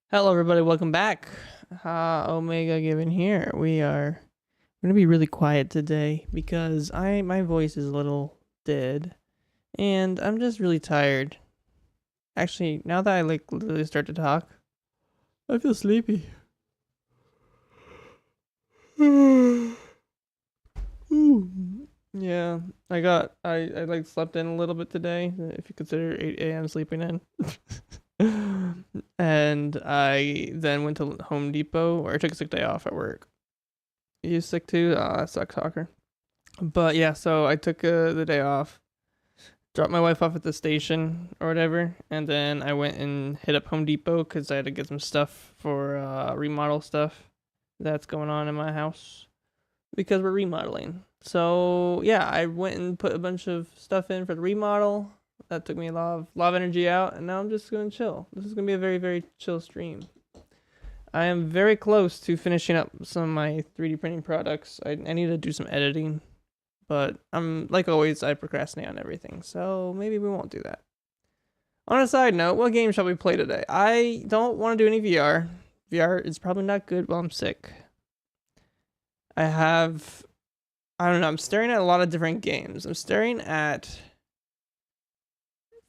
Hello, everybody. Welcome back. Omega Given here. We are going to be really quiet today because my voice is a little dead, and I'm just really tired. Actually, now that I literally start to talk, I feel sleepy. Yeah, I slept in a little bit today, if you consider 8 a.m. sleeping in. And I then went to Home Depot, or I took a sick day off at work. You sick too? Oh, that sucks, soccer. But yeah, so I took the day off, dropped my wife off at the station or whatever, and then I went and hit up Home Depot because I had to get some stuff for remodel stuff that's going on in my house because we're remodeling. So yeah, I went and put a bunch of stuff in for the remodel. That took me a lot of energy out, and now I'm just gonna chill. This is gonna be a very, very chill stream. I am very close to finishing up some of my 3D printing products. I need to do some editing, but I'm like always, I procrastinate on everything, so maybe we won't do that. On a side note, what game shall we play today? I don't want to do any VR. VR is probably not good while I'm sick. I don't know, I'm staring at a lot of different games. I'm staring at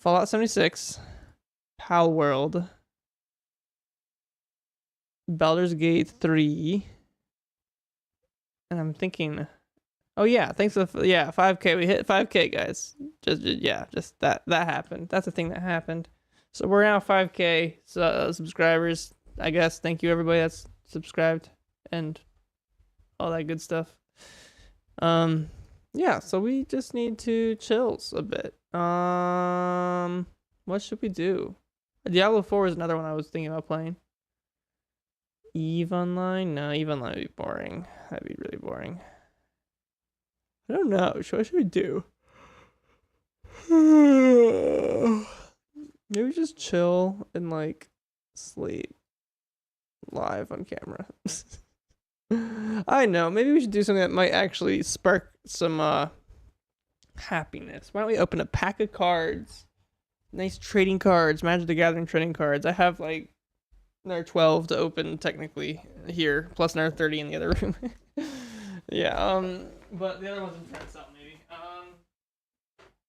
Fallout 76, Pal World, Baldur's Gate 3, and I'm thinking, oh yeah, thanks for 5K. We hit 5K, guys. Just that happened. That's a thing that happened. So we're now 5K subscribers. I guess. Thank you everybody that's subscribed and all that good stuff. Yeah, so we just need to chills a bit. What should we do? Diablo 4 is another one I was thinking about playing. Eve Online? No, Eve Online would be boring. That'd be really boring. I don't know. What should we do? Maybe just chill and like sleep live on camera. I know. Maybe we should do something that might actually spark some happiness. Why don't we open a pack of cards? Nice trading cards, Magic the Gathering trading cards. I have like another 12 to open technically here, plus another 30 in the other room. Yeah, but the other one's in France out maybe.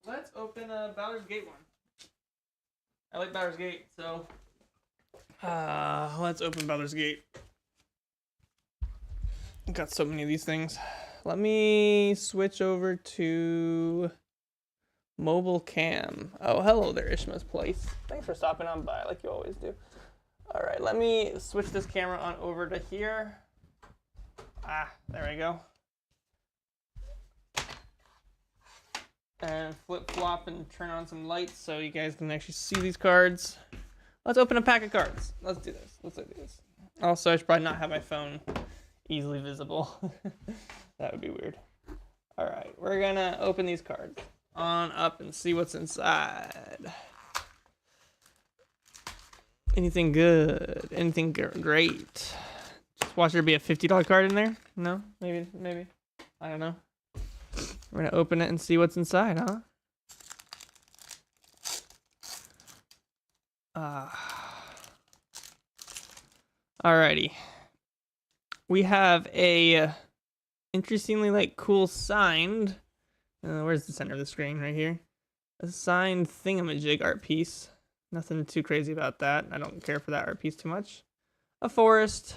Let's open a Baldur's Gate one. I like Baldur's Gate, so let's open Baldur's Gate. Got so many of these things. Let me switch over to mobile cam. Oh, hello there, Ishma's Place. Thanks for stopping on by like you always do. All right, let me switch this camera on over to here. There we go. And flip flop and turn on some lights so you guys can actually see these cards. Let's open a pack of cards. Let's do this. Let's do this. Also, I should probably not have my phone easily visible. That would be weird. All right, we're gonna open these cards on up and see what's inside. Anything good? Anything great? Just watch there be a $50 card in there? No? Maybe. I don't know. We're gonna open it and see what's inside, huh? Alrighty. We have a interestingly like cool signed. Where's the center of the screen? Right here. A signed thingamajig art piece. Nothing too crazy about that. I don't care for that art piece too much. A forest.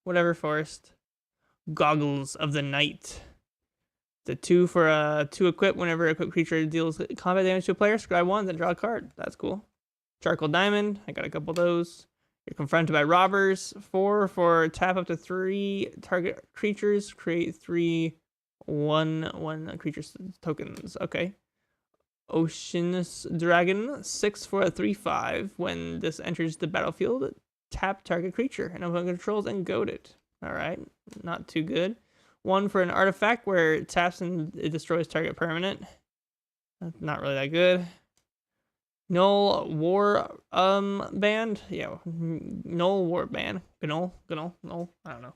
Whatever forest. Goggles of the Night. The 2 for 2 equip. Whenever a equipped creature deals combat damage to a player, scry 1, then draw a card. That's cool. Charcoal Diamond. I got a couple of those. You're confronted by robbers. 4 for tap up to 3 target creatures. Create 3 1/1 creature tokens. Okay. Oceanus Dragon. 6 for a 3/5. When this enters the battlefield, tap target creature and opponent controls and goad it. Alright. Not too good. 1 for an artifact where it taps and it destroys target permanent. That's not really that good. Null War Band. Yeah. Null War Band. Null. I don't know.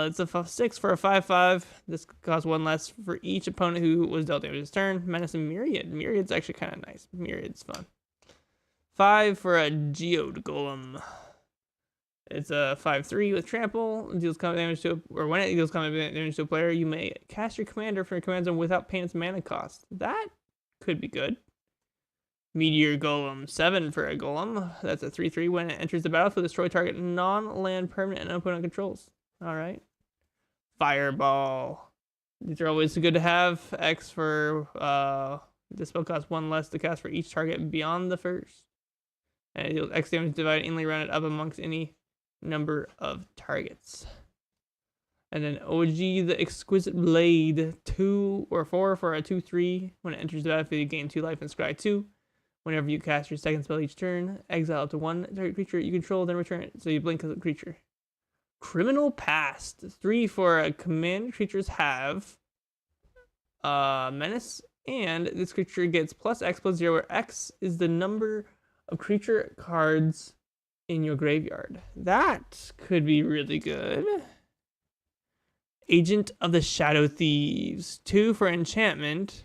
It's a 6 for a 5/5. This costs 1 less for each opponent who was dealt damage this turn. Menace and Myriad. Myriad's actually kind of nice. Myriad's fun. 5 for a Geode Golem. It's a 5/3 with trample. It deals combat damage to, or when it deals combat damage to a player, you may cast your commander from your command zone without paying its mana cost. That could be good. Meteor Golem, 7 for a golem. That's a 3/3. When it enters the battlefield, destroy target non-land permanent and opponent controls. All right. Fireball. These are always good to have. X for the spell costs 1 less to cast for each target beyond the first. And it deals X damage divided evenly rounded up amongst any number of targets. And then OG, the Exquisite Blade, 2 or 4 for a 2/3. When it enters the battlefield, you gain 2 life and scry 2. Whenever you cast your second spell each turn, exile up to 1 target creature you control, then return it. So you blink as a creature. Criminal Past, 3 for a command creatures have menace, and this creature gets +X+0, where X is the number of creature cards in your graveyard. That could be really good. Agent of the Shadow Thieves, 2 for enchantment.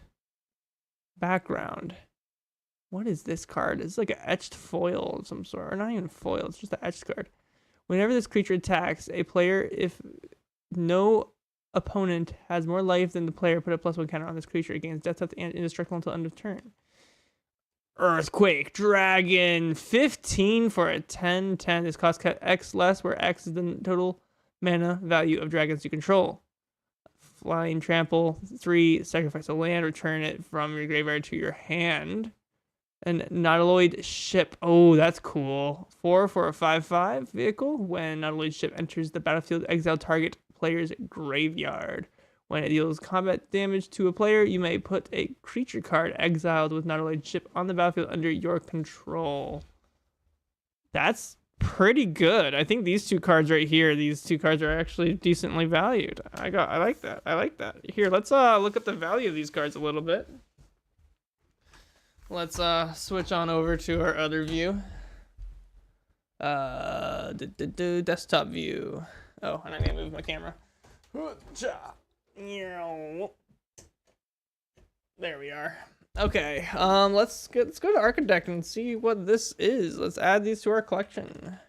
Background. What is this card? It's like an etched foil of some sort. Or not even foil, it's just an etched card. Whenever this creature attacks a player, if no opponent has more life than the player, put a +1 counter on this creature. It gains death and indestructible until end of turn. Earthquake Dragon, 15 for a 10/10. This costs X less, where X is the total mana value of dragons you control. Flying Trample, 3, sacrifice a land, return it from your graveyard to your hand. And Nautiloid Ship, oh, that's cool. 4 for a 5/5 vehicle. When Nautiloid Ship enters the battlefield, exile target player's graveyard. When it deals combat damage to a player, you may put a creature card exiled with Nautiloid Ship on the battlefield under your control. That's pretty good. I think these 2 cards right here, these 2 cards are actually decently valued. I like that. I like that. Here, let's look at the value of these cards a little bit. Let's switch on over to our other view. Desktop view. Oh, and I need to move my camera. There we are. Okay, let's go to Architect and see what this is. Let's add these to our collection.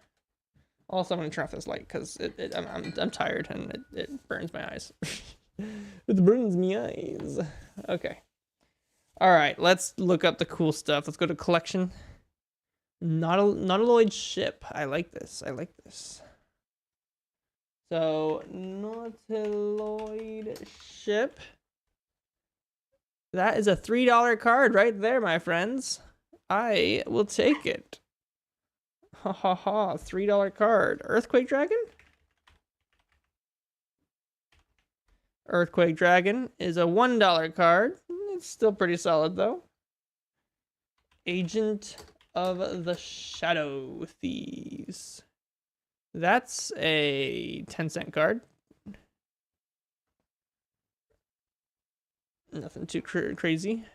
Also, I'm gonna turn off this light because I'm tired and it burns my eyes. It burns me eyes. Okay. All right, let's look up the cool stuff. Let's go to collection. Nautiloid Ship. I like this. I like this. So Nautiloid Ship. That is a $3 card right there, my friends. I will take it. Ha ha ha, $3 card. Earthquake Dragon? Earthquake Dragon is a $1 card. It's still pretty solid, though. Agent of the Shadow Thieves. That's a 10-cent card. Nothing too crazy.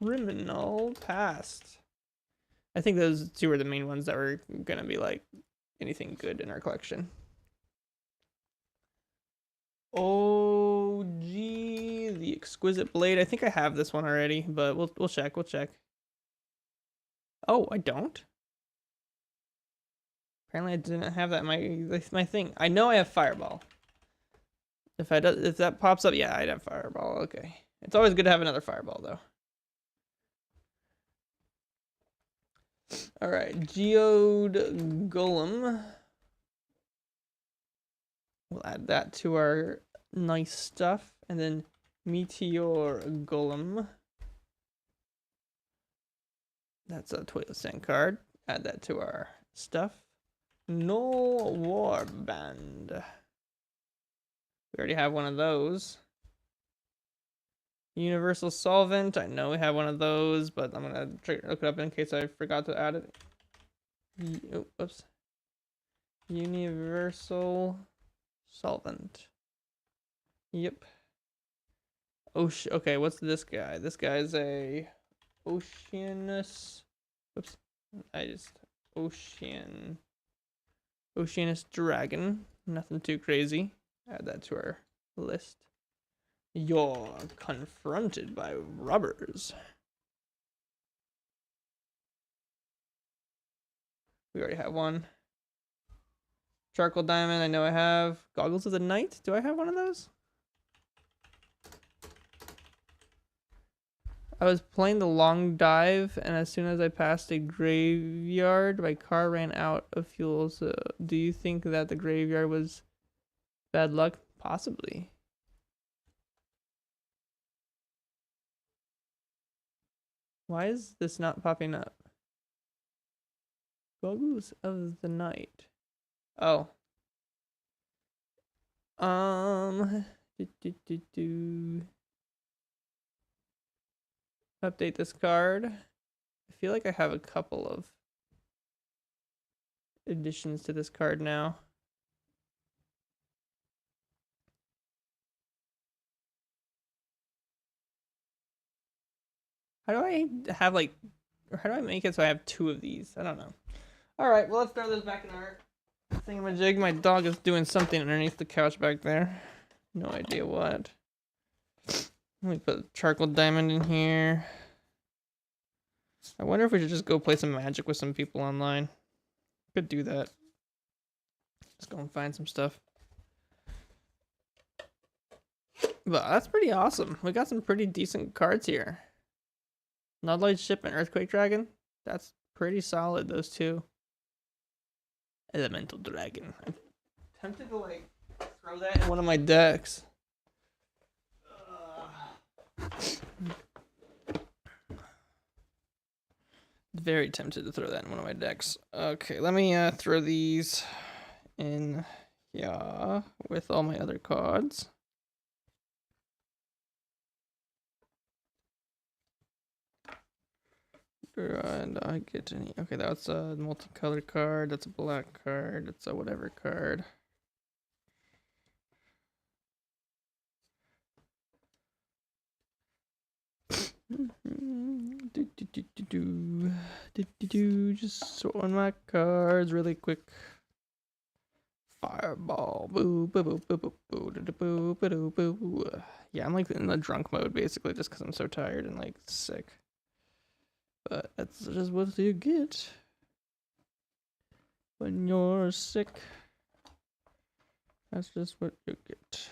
Criminal Past. I think those 2 are the main ones that were gonna be like anything good in our collection. OG, the Exquisite Blade. I think I have this one already, but we'll check. We'll check. Oh, I don't. Apparently, I didn't have that in my thing. I know I have Fireball. If that pops up, yeah, I'd have Fireball. Okay. It's always good to have another Fireball, though. All right, Geode Golem. We'll add that to our nice stuff. And then Meteor Golem. That's a 20-cent card. Add that to our stuff. Null Warband. We already have one of those. Universal Solvent. I know we have one of those, but I'm going to look it up in case I forgot to add it. Oh, oops. Universal Solvent. Yep. Okay, what's this guy? This guy's a Oceanus. Oops. Oceanus Dragon. Nothing too crazy. Add that to our list. You're confronted by robbers. We already have one. Charcoal diamond, I know I have. Goggles of the night, do I have one of those? I was playing the long dive, and as soon as I passed a graveyard, my car ran out of fuel. So, do you think that the graveyard was bad luck? Possibly. Why is this not popping up? Goggles of the night. Oh. Update this card. I feel like I have a couple of additions to this card now. How do I have like, or how do I make it so I have 2 of these? I don't know. All right, well, let's throw those back in our thingamajig. My dog is doing something underneath the couch back there. No idea what. Let me put charcoal diamond in here. I wonder if we should just go play some magic with some people online. Could do that. Just go and find some stuff. But that's pretty awesome. We got some pretty decent cards here. Nodlight Ship and Earthquake Dragon. That's pretty solid, those two. Elemental Dragon. I'm tempted to like throw that in one of my decks. Very tempted to throw that in one of my decks. Okay, let me throw these in with all my other cards. And I get any. Okay, that's a multicolored card. That's a black card. That's a whatever card. Just throwing my cards really quick. Fireball. Boo, boo, boo, boo, boo, boo, boo, boo, boo, boo. Yeah, I'm like in the drunk mode basically, just because I'm so tired and like sick. But that's just what you get when you're sick. That's just what you get.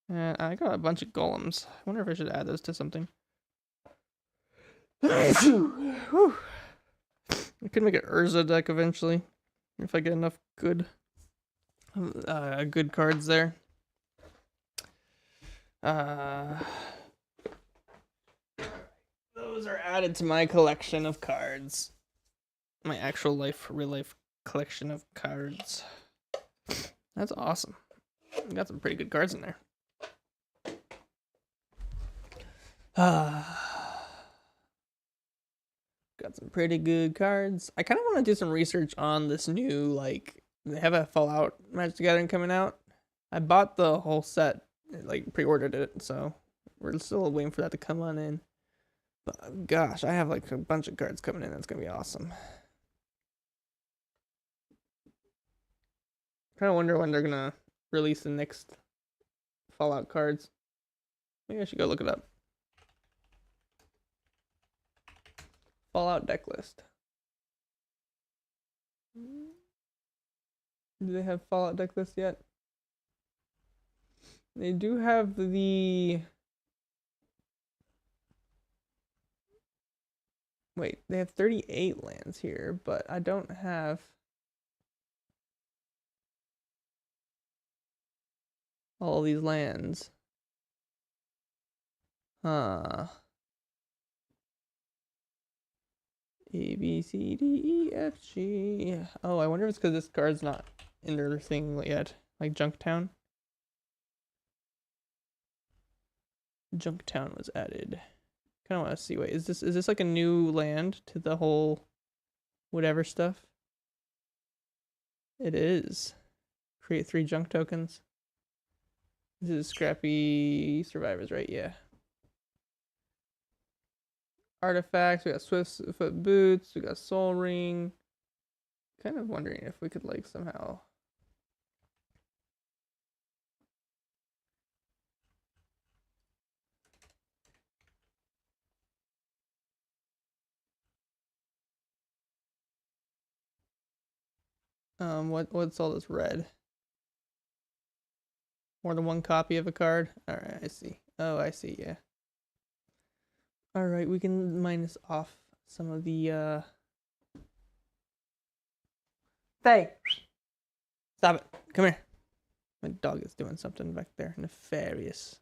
And I got a bunch of golems. I wonder if I should add those to something. I could make an Urza deck eventually if I get enough good cards there. Those are added to my collection of cards. My actual life, real life collection of cards. That's awesome. We got some pretty good cards in there. Got some pretty good cards. I kind of want to do some research on this new, like, they have a Fallout Magic the Gathering coming out. I bought the whole set, like, pre-ordered it, so we're still waiting for that to come on in. But gosh, I have like a bunch of cards coming in. That's gonna be awesome. Kind of wonder when they're gonna release the next Fallout cards. Maybe I should go look it up. Fallout deck list. Do they have Fallout deck list yet? They do have the... Wait, they have 38 lands here, but I don't have all these lands. Huh. A, B, C, D, E, F, G. Oh, I wonder if it's because this card's not in their thing yet. Like Junktown. Junktown was added. Kind of want to see. Wait, is this like a new land to the whole whatever stuff? It is. Create 3 junk tokens. This is Scrappy Survivors, right? Yeah. Artifacts. We got Swift Foot Boots. We got Soul Ring. Kind of wondering if we could like somehow. What's all this red? More than one copy of a card? Alright, I see. Oh, I see, yeah. Alright, we can minus off some of the, Hey! Stop it. Come here. My dog is doing something back there. Nefarious.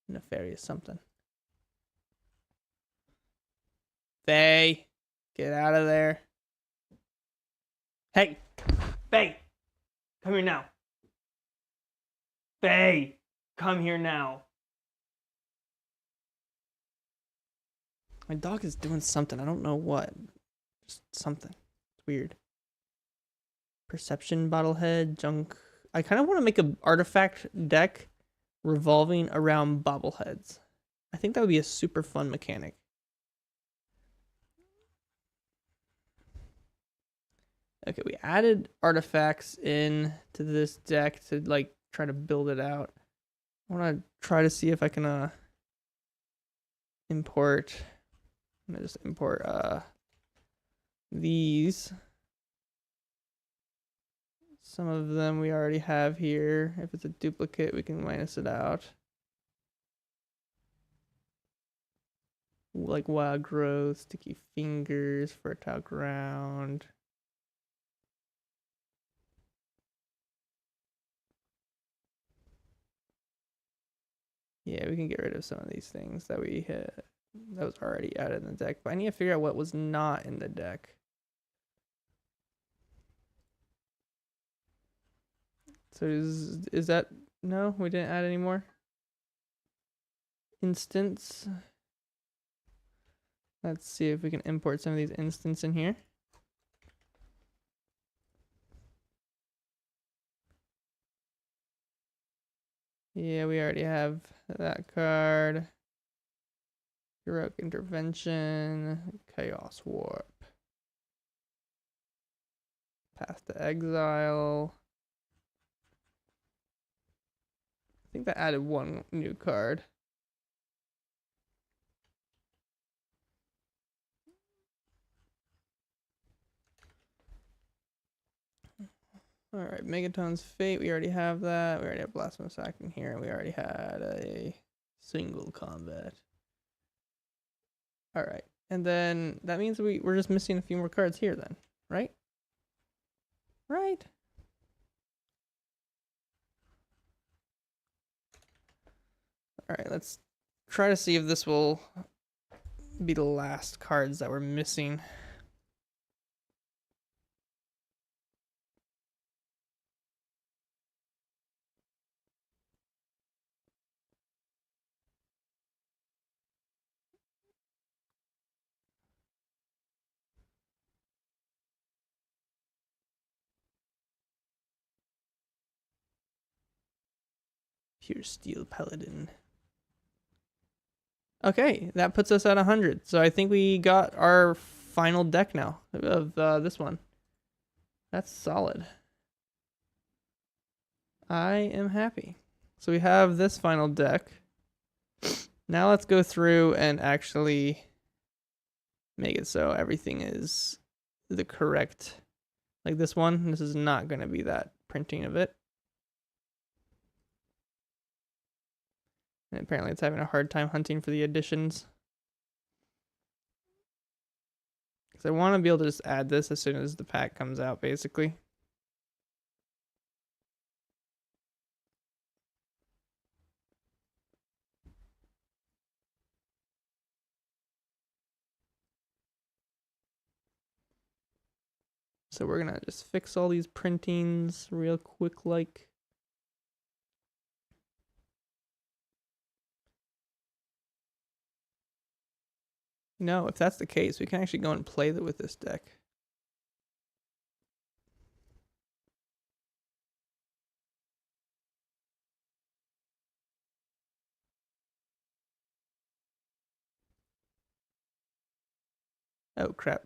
Nefarious something. Faye! Get out of there. Hey! Faye! Come here now. Faye! Come here now. My dog is doing something. I don't know what. Just something. It's weird. Perception bottlehead, junk. I kind of want to make an artifact deck revolving around bobbleheads. I think that would be a super fun mechanic. Okay, we added artifacts in to this deck to like try to build it out. I want to try to see if I can import. I'm gonna just import these. Some of them we already have here. If it's a duplicate, we can minus it out. Like wild growth, sticky fingers, fertile ground. Yeah, we can get rid of some of these things that we had that was already added in the deck. But I need to figure out what was not in the deck. So is that no? We didn't add any more. Instance. Let's see if we can import some of these instants in here. Yeah, we already have that card. Heroic Intervention, Chaos Warp, Path to Exile. I think that added one new card. Alright, Megaton's Fate, we already have that. We already have Blasphemous Act in here. We already had a single combat. Alright, and then that means we're just missing a few more cards here then, right? Right? Alright, let's try to see if this will be the last cards that we're missing. Pure Steel Paladin. Okay, that puts us at 100. So I think we got our final deck now of this one. That's solid. I am happy. So we have this final deck. Now let's go through and actually make it so everything is the correct. Like this one, this is not going to be that printing of it. And apparently it's having a hard time hunting for the additions. Because I want to be able to just add this as soon as the pack comes out, basically. So we're going to just fix all these printings real quick like. No, if that's the case, we can actually go and play with this deck. Oh, crap.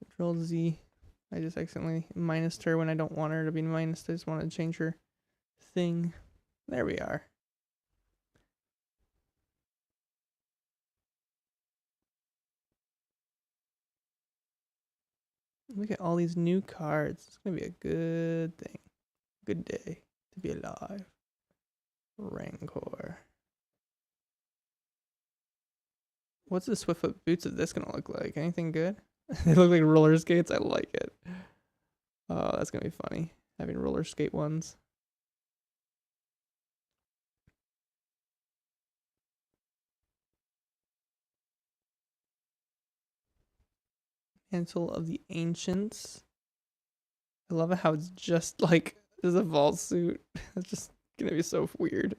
Control Z. I just accidentally minused her when I don't want her to be minused. I just want to change her thing. There we are. Look at all these new cards. It's gonna be a good thing. Good day to be alive. Rancor. What's the Swiftfoot boots of this gonna look like? Anything good? They look like roller skates. I like it. Oh, that's gonna be funny. Having roller skate ones. Mantle of the Ancients. I love how it's just like there's a vault suit. It's just gonna be so weird.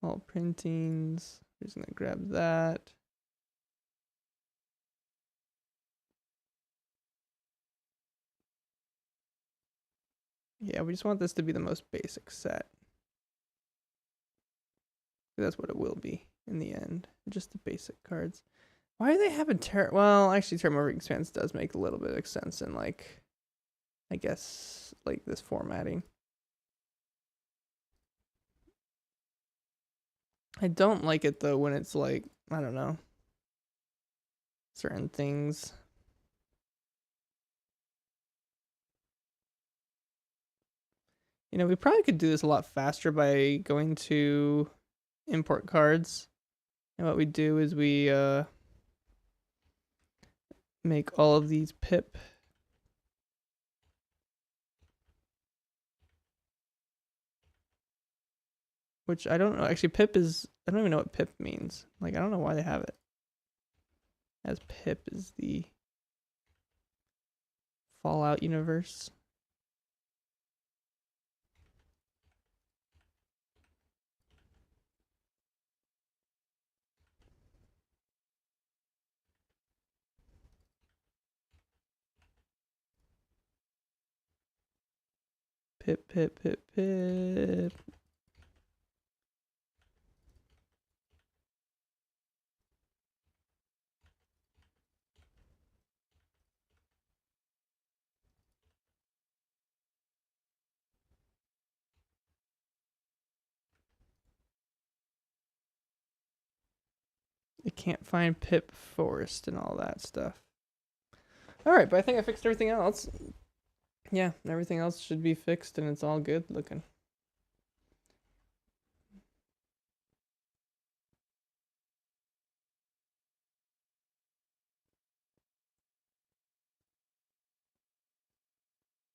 All printings. We're just gonna grab that. Yeah, we just want this to be the most basic set. That's what it will be in the end. Just the basic cards. Why do they have a well, actually Terra Over Expanse does make a little bit of sense in like, I guess, like this formatting. I don't like it though when it's like, I don't know, certain things. You know, we probably could do this a lot faster by going to import cards. And what we do is we make all of these pip. Which I don't know. Actually, pip is, I don't even know what pip means. Like, I don't know why they have it. As pip is the Fallout universe. Pip, pip, pip, pip. I can't find pip forest and all that stuff. All right, but I think I fixed everything else. Yeah, everything else should be fixed and it's all good looking.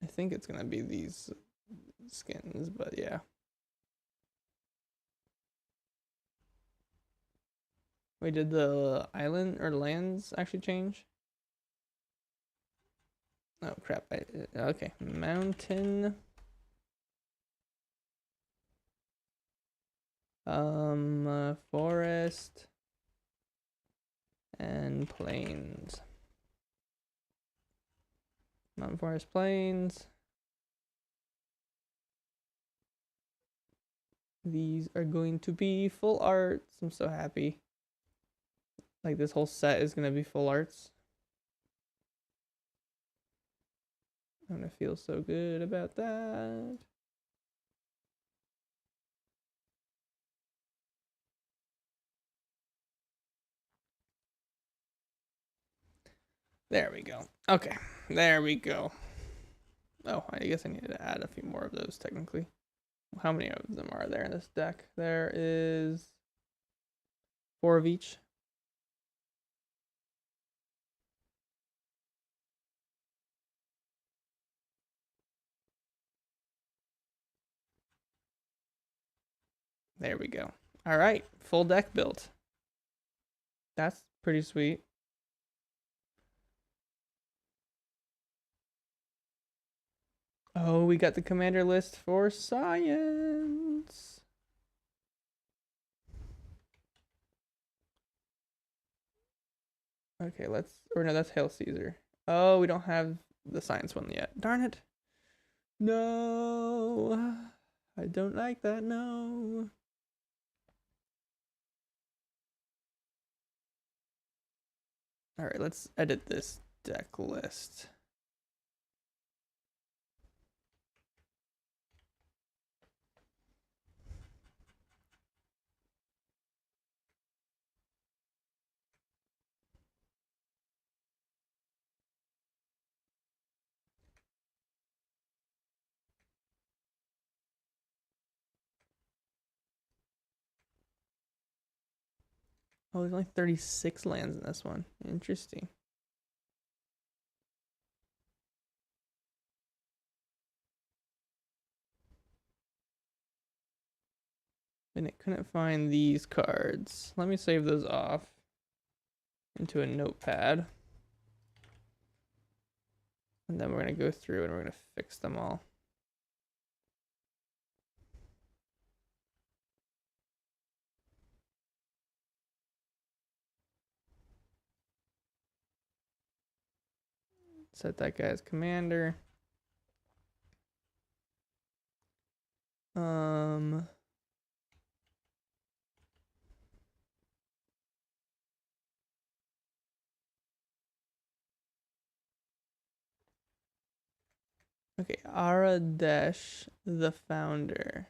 I think it's gonna be these skins, but yeah. Wait, did the island or lands actually change? Oh crap! Okay, mountain. Forest and plains. Mountain, forest, plains. These are going to be full arts. I'm so happy. Like this whole set is gonna be full arts. I'm gonna feel so good about that. There we go. Okay, there we go. Oh, I guess I needed to add a few more of those technically. How many of them are there in this deck? There is 4 of each. There we go. All right, full deck built. That's pretty sweet. Oh, we got the commander list for science. Okay, let's, or no, that's Hail Caesar. Oh, we don't have the science one yet. Darn it. No, I don't like that, no. All right, let's edit this deck list. Oh, there's only 36 lands in this one. Interesting. And it couldn't find these cards. Let me save those off into a notepad. And then we're going to go through and we're going to fix them all. Set that guy as commander. Okay, Aradesh, the founder.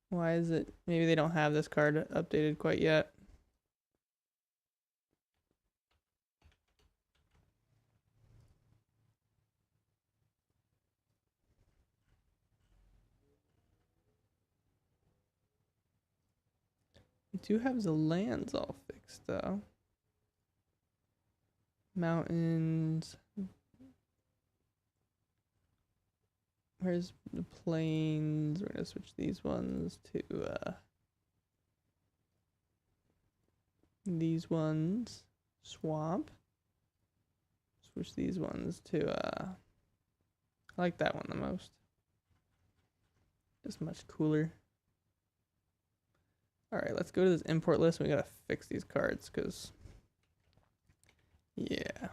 Why is it? Maybe they don't have this card updated quite yet. We do have the lands all fixed though. Mountains. Where's the plains? We're gonna switch these ones to these ones. Swamp. Switch these ones to I like that one the most. Just much cooler. Alright, let's go to this import list. We gotta fix these cards because yeah.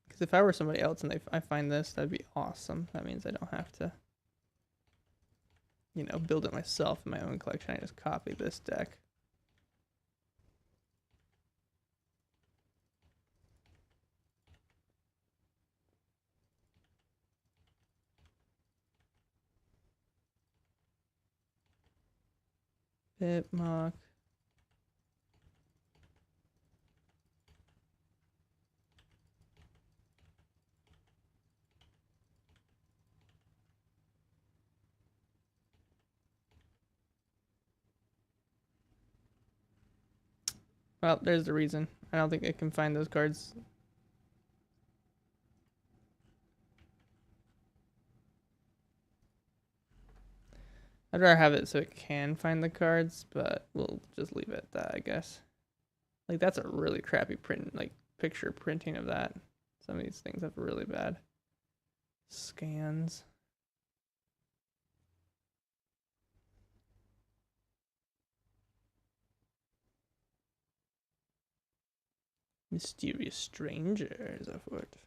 Because if I were somebody else and I find this, that'd be awesome. That means I don't have to, you know, build it myself in my own collection. I just copy this deck. Bitmock. Well, there's the reason. I don't think I can find those cards. I'd rather have it so it can find the cards, but we'll just leave it at that, I guess. Like, that's a really crappy print, like, picture printing of that. Some of these things have really bad scans. Mysterious strangers afoot. I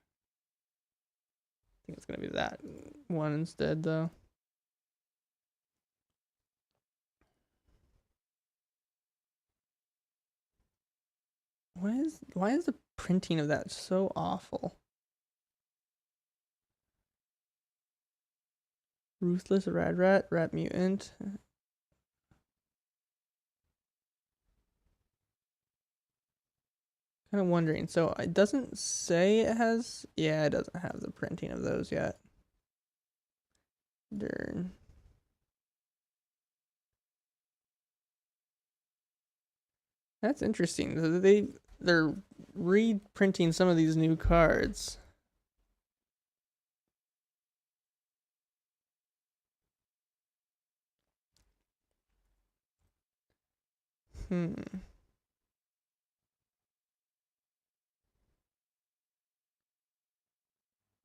think it's gonna be that one instead, though. Why is the printing of that so awful? Ruthless rat mutant. Kind of wondering. So it doesn't say it has. Yeah, it doesn't have the printing of those yet. Darn. That's interesting. They're reprinting some of these new cards.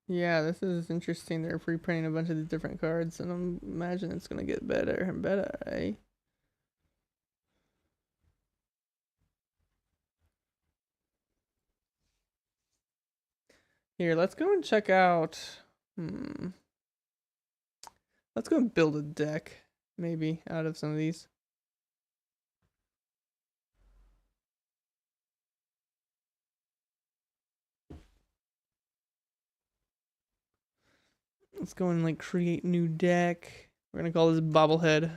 Yeah, this is interesting. They're reprinting a bunch of these different cards, and I'm imagining it's gonna get better and better, eh? Here, let's go and check out. Let's go and build a deck, maybe, out of some of these. Let's go and like create new deck. We're gonna call this bobblehead.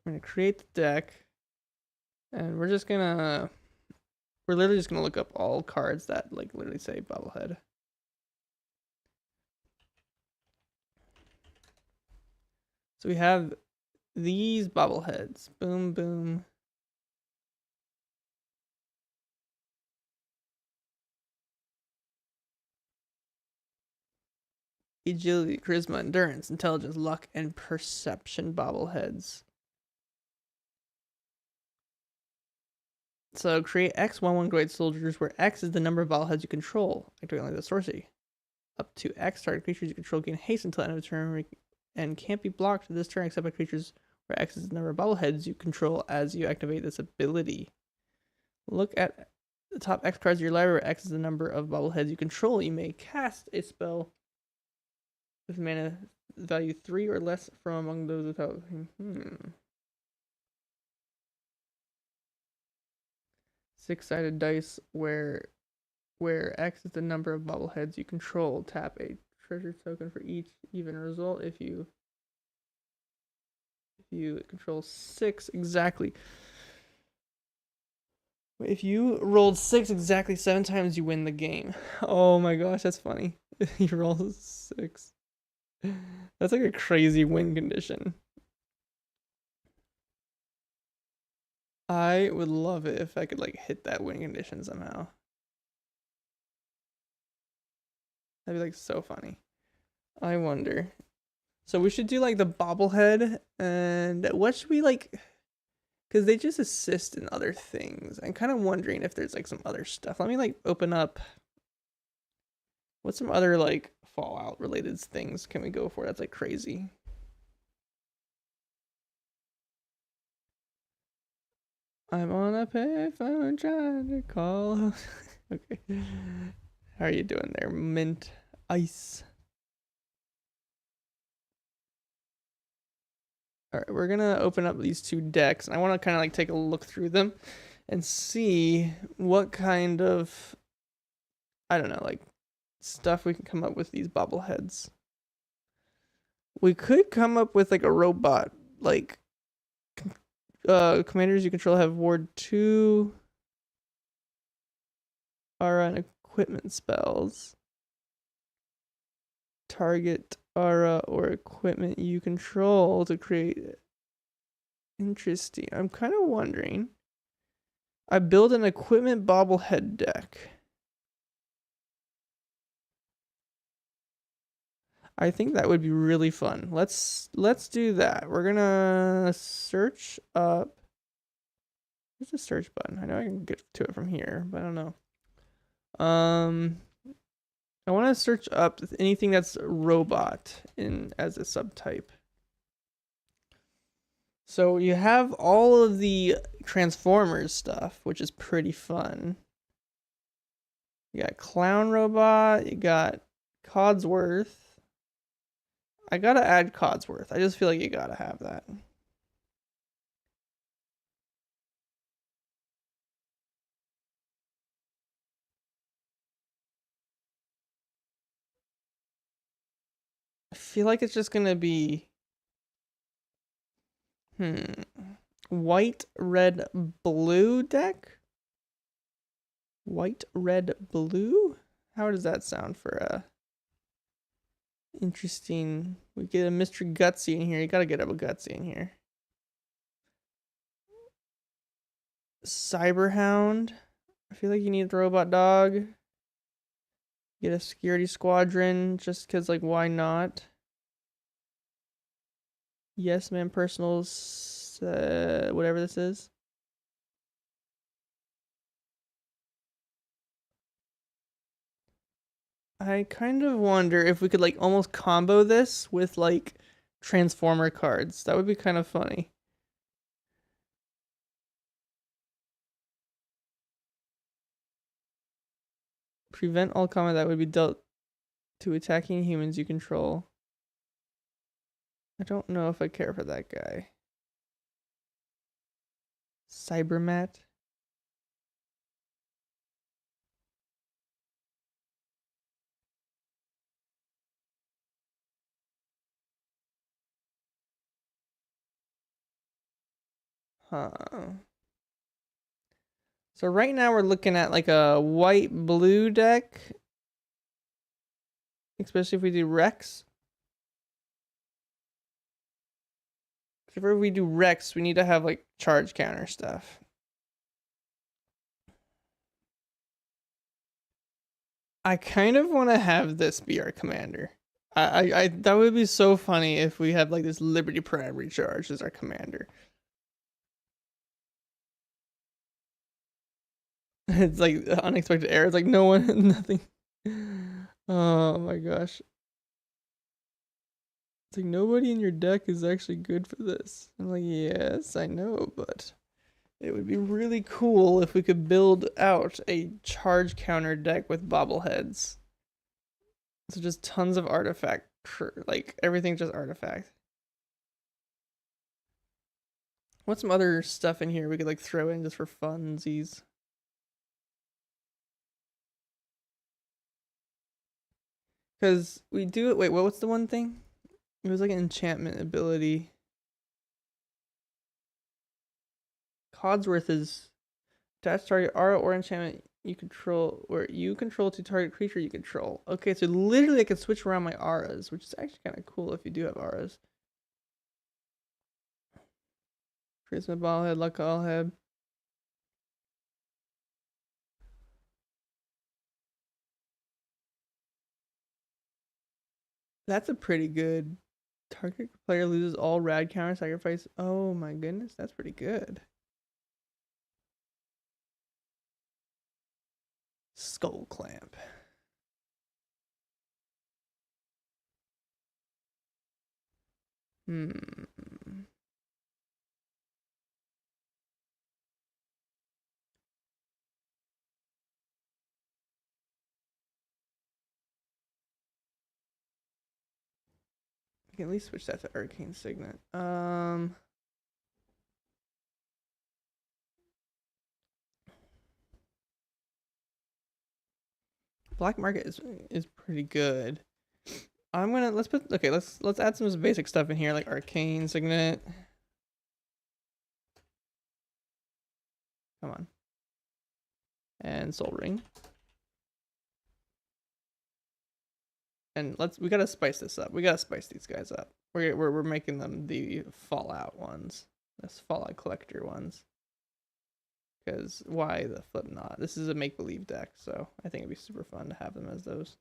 We're gonna create the deck, and we're literally just gonna look up all cards that like literally say bobblehead. So we have these bobbleheads. Boom, boom. Agility, charisma, endurance, intelligence, luck, and perception bobbleheads. So create X 1/1 grade soldiers where X is the number of bobbleheads you control, activating like the sorcery. Up to X target creatures you control gain haste until the end of the turn and can't be blocked this turn except by creatures where X is the number of bobbleheads you control as you activate this ability. Look at the top X cards of your library where X is the number of bobbleheads you control. You may cast a spell with mana value 3 or less from among those without. Six-sided dice where X is the number of bobbleheads you control. Tap a treasure token for each even result if you control 6 exactly. If you rolled 6 exactly 7 times, you win the game. Oh my gosh, that's funny. You roll 6. That's like a crazy win condition. I would love it if I could like hit that win condition somehow. That'd be like so funny. I wonder. So we should do like the bobblehead, and what should we like? Because they just assist in other things. I'm kind of wondering if there's like some other stuff. Let me like open up. What's some other like Fallout related things can we go for that's like crazy? I'm on a payphone trying to call. Okay. How are you doing there, Mint Ice? All right, we're gonna open up these two decks, and I want to kind of like take a look through them and see what kind of, I don't know, like stuff we can come up with these bobbleheads. We could come up with like a robot, like commanders you control have ward 2 are on equipment spells. Target aura or equipment you control to create. Interesting. I'm kind of wondering. I build an equipment bobblehead deck. I think that would be really fun. Let's do that. We're gonna search up. Where's the search button? I know I can get to it from here, but I don't know. I want to search up anything that's robot in as a subtype. So you have all of the Transformers stuff, which is pretty fun. You got Clown Robot, you got Codsworth. I gotta add Codsworth. I just feel like you gotta have that. I feel like it's just gonna be white, red, blue deck? White, red, blue? How does that sound for a interesting? We get a Mr. Gutsy in here. You gotta get a Gutsy in here. Cyberhound. I feel like you need a robot dog. Get a security squadron just because, like, why not? Yes, man, personals, whatever this is. I kind of wonder if we could like almost combo this with like Transformer cards. That would be kind of funny. Prevent all combat that would be dealt to attacking humans you control. I don't know if I care for that guy. Cybermat. Huh. So right now we're looking at like a white-blue deck. Especially if we do Rex. If we do Rex, we need to have like charge counter stuff. I kind of want to have this be our commander. I that would be so funny if we have like this Liberty Prime recharge as our commander. It's like unexpected error. It's like no one, nothing. Oh my gosh. It's like nobody in your deck is actually good for this. I'm like, yes, I know, but it would be really cool if we could build out a charge counter deck with bobbleheads. So just tons of artifact, like everything just artifact. What's some other stuff in here we could like throw in just for funsies? Because we do it. Wait, what's the one thing? It was like an enchantment ability. Codsworth is attach target aura or enchantment you control, or you control to target creature you control. Okay, so literally I can switch around my auras, which is actually kind of cool if you do have auras. Charisma ballhead, luck allhead. That's a pretty good. Target player loses all rad counter sacrifice. Oh my goodness, that's pretty good. Skull clamp. I can at least switch that to Arcane Signet. Black market is pretty good. I'm gonna let's add some basic stuff in here like Arcane Signet. Come on. And Soul Ring. And we gotta spice this up. We gotta spice these guys up. We're making them the Fallout ones. This Fallout Collector ones. Because why the flip not? This is a make-believe deck, so I think it'd be super fun to have them as those.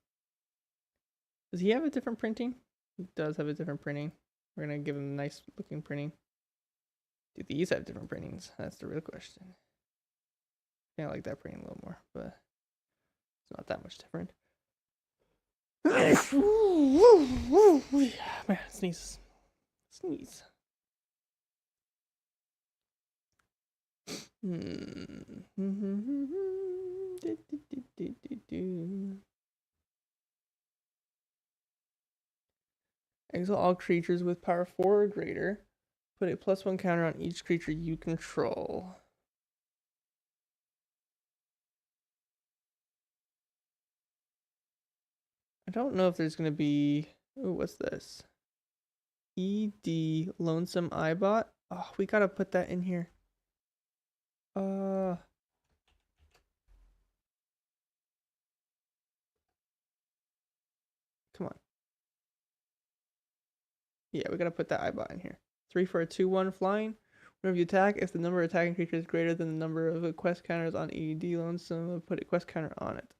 Does he have a different printing? He does have a different printing. We're gonna give him a nice looking printing. Do these have different printings? That's the real question. I like that printing a little more, but it's not that much different. Man, sneeze. Sneeze. Exile all creatures with power 4 or greater. Put a +1 counter on each creature you control. I don't know if there's going to be... Ooh, what's this? ED Lonesome Eyebot? Oh, we got to put that in here. Come on. Yeah, we got to put that Eyebot in here. 3 for a 2/1 flying. Whenever you attack, if the number of attacking creatures is greater than the number of quest counters on ED Lonesome, put a quest counter on it.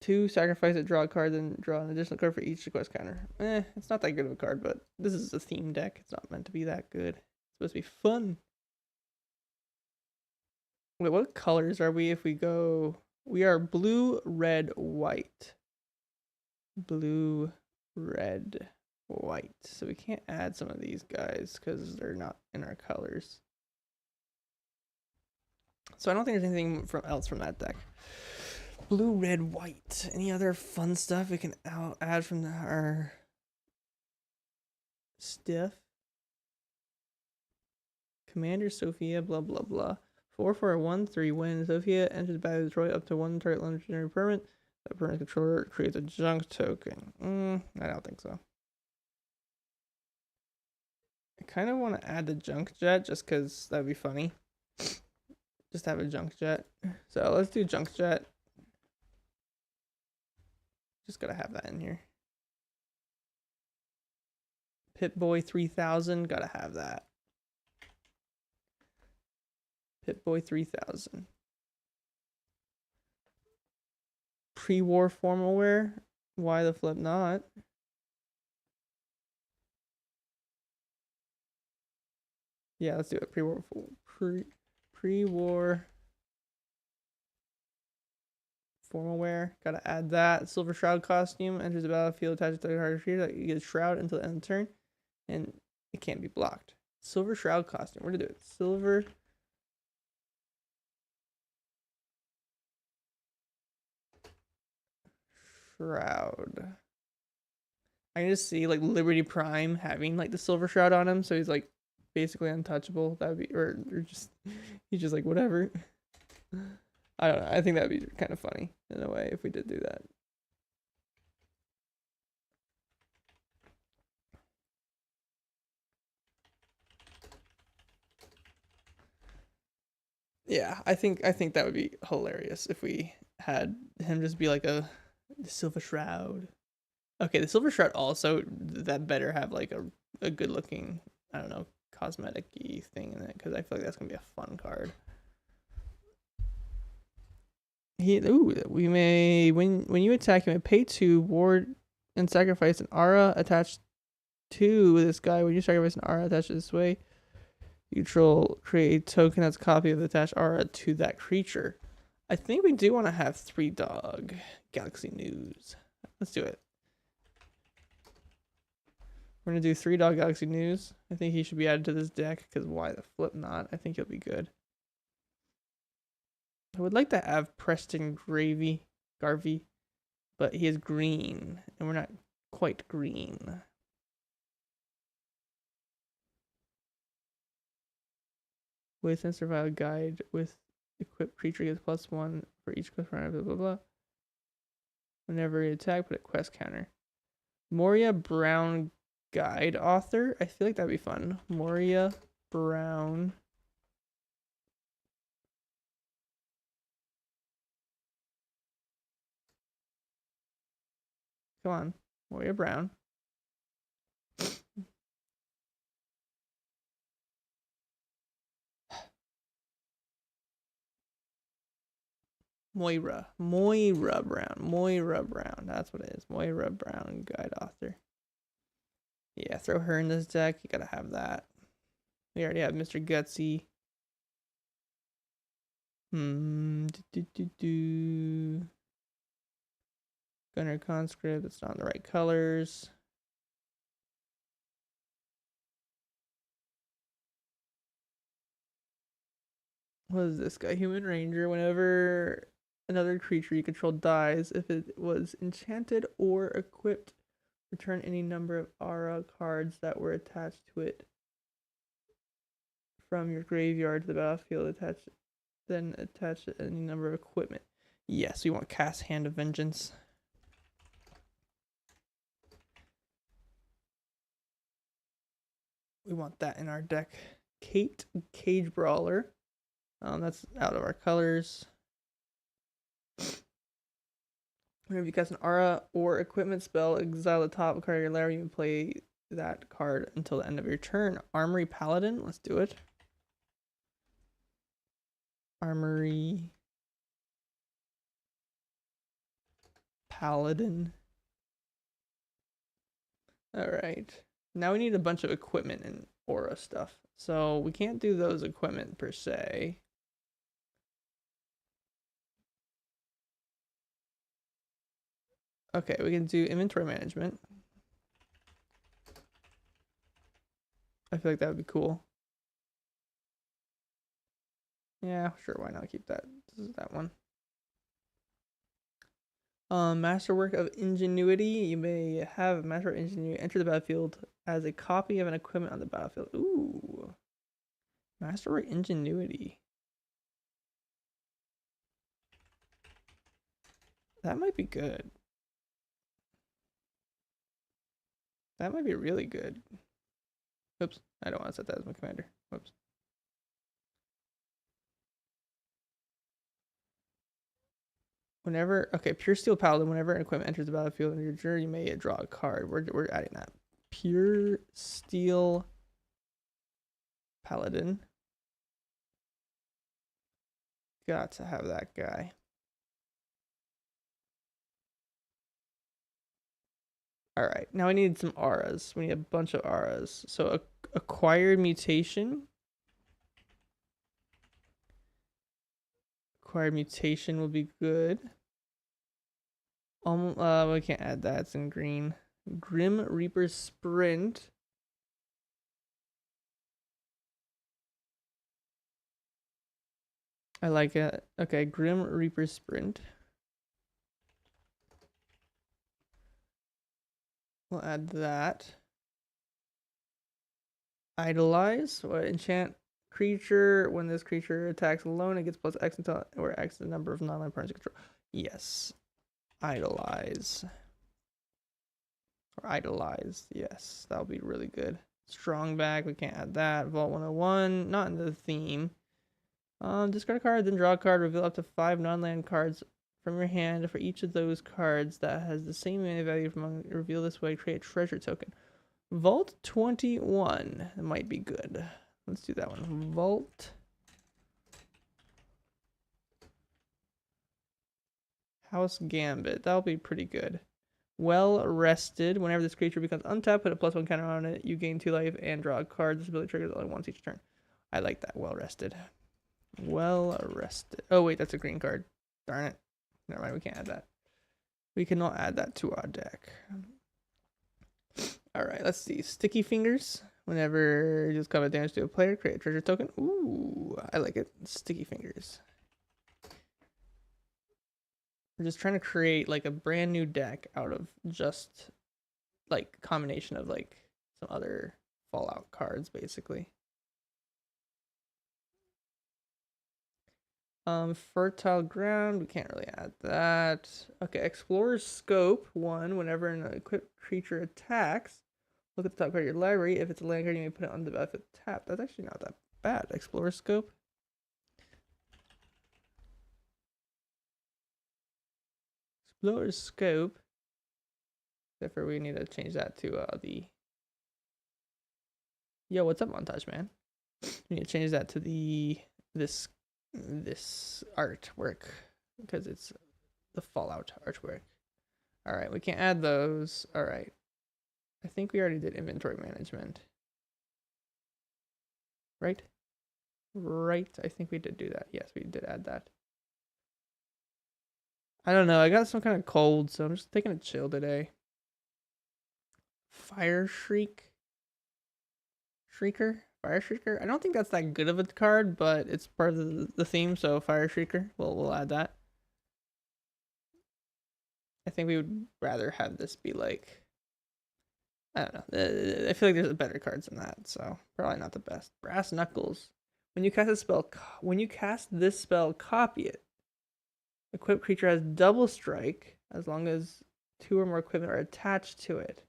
2, sacrifice it, draw a card, then draw an additional card for each quest counter. It's not that good of a card, but this is a theme deck. It's not meant to be that good. It's supposed to be fun. Wait, what colors are we if we go... We are blue, red, white. Blue, red, white. So we can't add some of these guys because they're not in our colors. So I don't think there's anything else from that deck. Blue, red, white. Any other fun stuff we can add from our steph? Commander Sophia, blah blah blah. 4 for a 1/3 when Sophia enters battle, destroy up to one target legendary permanent. The permanent controller creates a junk token. I don't think so. I kind of want to add the junk jet just because that'd be funny. Just have a junk jet. So let's do junk jet. Just gotta have that in here. Pip-Boy 3000, gotta have that. Pip-Boy 3000. Pre-war formal wear? Why the flip not? Yeah, let's do it. Pre-war formal wear. Gotta add that. Silver Shroud costume. Enters the battlefield attached to the hard shield. You get a shroud until the end of the turn. And it can't be blocked. Silver Shroud costume. Where to do it? Silver Shroud. I can just see like Liberty Prime having like the Silver Shroud on him, so he's like basically untouchable. That would be, or just he's just like whatever. I don't know. I think that'd be kind of funny in a way if we did do that. Yeah, I think that would be hilarious if we had him just be like the Silver Shroud. Okay, the Silver Shroud also that better have like a good looking, I don't know, cosmetic-y thing in it, because I feel like that's gonna be a fun card. We may when you attack, you may pay 2 ward and sacrifice an aura attached to this guy. When you sacrifice an aura attached to this way, you create a token that's a copy of the attached aura to that creature. I think we do want to have 3 dog Galaxy News. Let's do it. We're gonna do 3 dog Galaxy News. I think he should be added to this deck because why the flip not? I think he'll be good. I would like to have Preston Garvey, but he is green, and we're not quite green. With and survival guide with equipped creature gets +1 for each quest runner, blah blah blah. Whenever you attack, put a quest counter. Moria Brown guide author. I feel like that'd be fun. Moria Brown. Come on, Moria Brown. Moira Brown. That's what it is. Moira Brown, guide author. Yeah, throw her in this deck. You gotta have that. We already have Mr. Gutsy. Gunner Conscript. It's not in the right colors. What is this guy? Human Ranger. Whenever another creature you control dies, if it was enchanted or equipped, return any number of aura cards that were attached to it from your graveyard to the battlefield. Then attach any number of equipment. Yes, we want Cast Hand of Vengeance. We want that in our deck. Kate, Cage Brawler. That's out of our colors. Whenever you cast an aura or equipment spell, exile the top card of your library. You can play that card until the end of your turn. Armory Paladin. Let's do it. Armory Paladin. All right. Now we need a bunch of equipment and aura stuff. So we can't do those equipment per se. Okay, we can do inventory management. I feel like that would be cool. Yeah, sure, why not keep that? This is that one. Masterwork of ingenuity. You may have masterwork ingenuity enter the battlefield as a copy of an equipment on the battlefield. Ooh. Masterwork ingenuity. That might be good. That might be really good. Oops. I don't want to set that as my commander. Whoops. Whenever, okay, pure steel paladin, whenever an equipment enters the battlefield in your journey, you may draw a card. We're adding that. Pure steel paladin. Got to have that guy. All right, now we need some auras. We need a bunch of auras. So acquired mutation. Acquired mutation will be good. We can't add that. It's in green. Grim Reaper Sprint. I like it. Okay, Grim Reaper Sprint. We'll add that. Idolize. What enchant creature? When this creature attacks alone, it gets plus X until or X the number of non-land partners control. Yes. Idolize. Or idolize. Yes, that'll be really good. Strong back. We can't add that. Vault 101. Not in the theme. Discard a card, then draw a card. Reveal up to 5 non-land cards from your hand. For each of those cards that has the same mana value from reveal this way, create a treasure token. Vault 21. That might be good. Let's do that one. Vault. House Gambit. That'll be pretty good. Well rested. Whenever this creature becomes untapped, put a +1 counter on it. You gain 2 life and draw a card. This ability triggers only once each turn. I like that. Well rested. Well rested. Oh wait, that's a green card. Darn it. Never mind, we can't add that. We cannot add that to our deck. Alright, let's see. Sticky Fingers. Whenever you just combat damage to a player, create a treasure token. Ooh, I like it. Sticky Fingers. We're just trying to create like a brand new deck out of just like combination of like some other Fallout cards, basically. Fertile ground, we can't really add that. Okay, explorer's scope 1. Whenever an equipped creature attacks, look at the top card of your library. If it's a land card, you may put it on the battlefield tap. That's actually not that bad. Explorer's scope. Explorer's scope. Except for we need to change that to the. Yo, what's up, montage man? We need to change that to the this artwork because it's the Fallout artwork. All right, we can't add those. All right, I think we already did inventory management, right? Right, I think we did do that. Yes, we did add that. I don't know. I got some kind of cold, so I'm just taking a chill today. Fire Shriek. Shrieker? Fire Shrieker? I don't think that's that good of a card, but it's part of the theme, so Fire Shrieker. We'll add that. I think we would rather have this be like, I don't know. I feel like there's better cards than that, so probably not the best. Brass Knuckles. When you cast this spell, copy it. Equipped creature has double strike as long as 2 or more equipment are attached to it.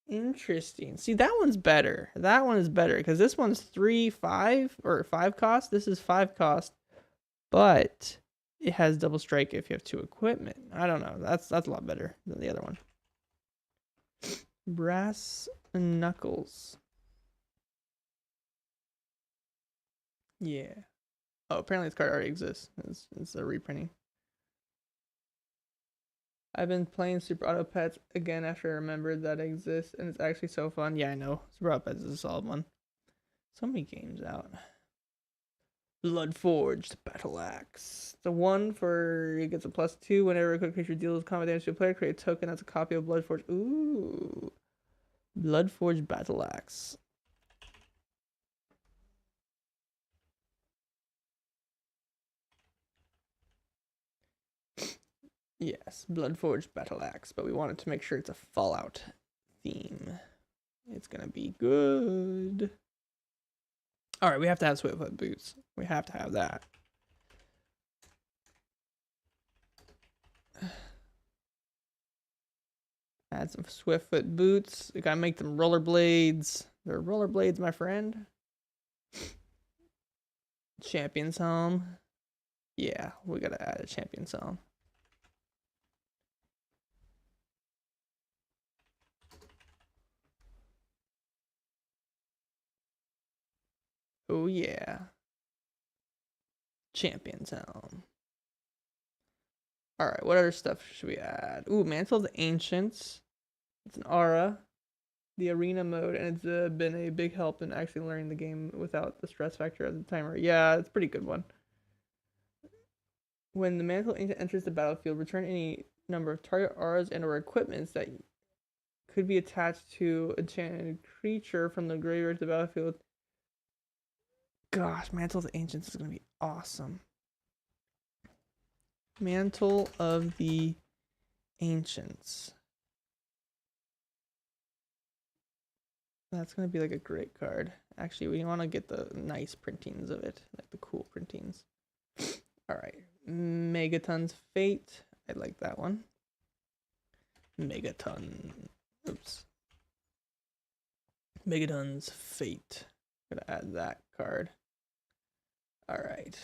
Interesting. See, that one's better. That one is better because this one's 5 cost. This is 5 cost, but it has double strike if you have 2 equipment. I don't know. That's a lot better than the other one. Brass Knuckles. Yeah. Oh, apparently this card already exists. It's a reprinting. I've been playing Super Auto Pets again after I remembered that it exists, and it's actually so fun. Yeah, I know. Super Auto Pets is a solid one. So many games out. Bloodforged Battle Axe. The one for it gets a +2 whenever a quick creature deals combat damage to a player. Create a token that's a copy of Bloodforged. Ooh. Bloodforged Battle Axe. Yes, Bloodforged Battle Axe, but we wanted to make sure it's a Fallout theme. It's gonna be good. All right, we have to have Swiftfoot boots. We have to have that. Add some Swiftfoot boots. We gotta make them rollerblades. They're rollerblades, my friend. Champion's helm. Yeah, we gotta add a champion's helm. Oh yeah. Champion's helm. All right, what other stuff should we add? Ooh, Mantle of the Ancients. It's an aura. The arena mode, and it's been a big help in actually learning the game without the stress factor of the timer. Yeah, it's a pretty good one. When the Mantle Ancient enters the battlefield, return any number of target auras and or equipments that could be attached to a enchanted creature from the graveyard to the battlefield. Gosh, Mantle of the Ancients is going to be awesome. Mantle of the Ancients. That's going to be like a great card. Actually, we want to get the nice printings of it, like the cool printings. All right. Megaton's Fate. I like that one. Megaton. Oops. Megaton's Fate. Gotta add that card. All right.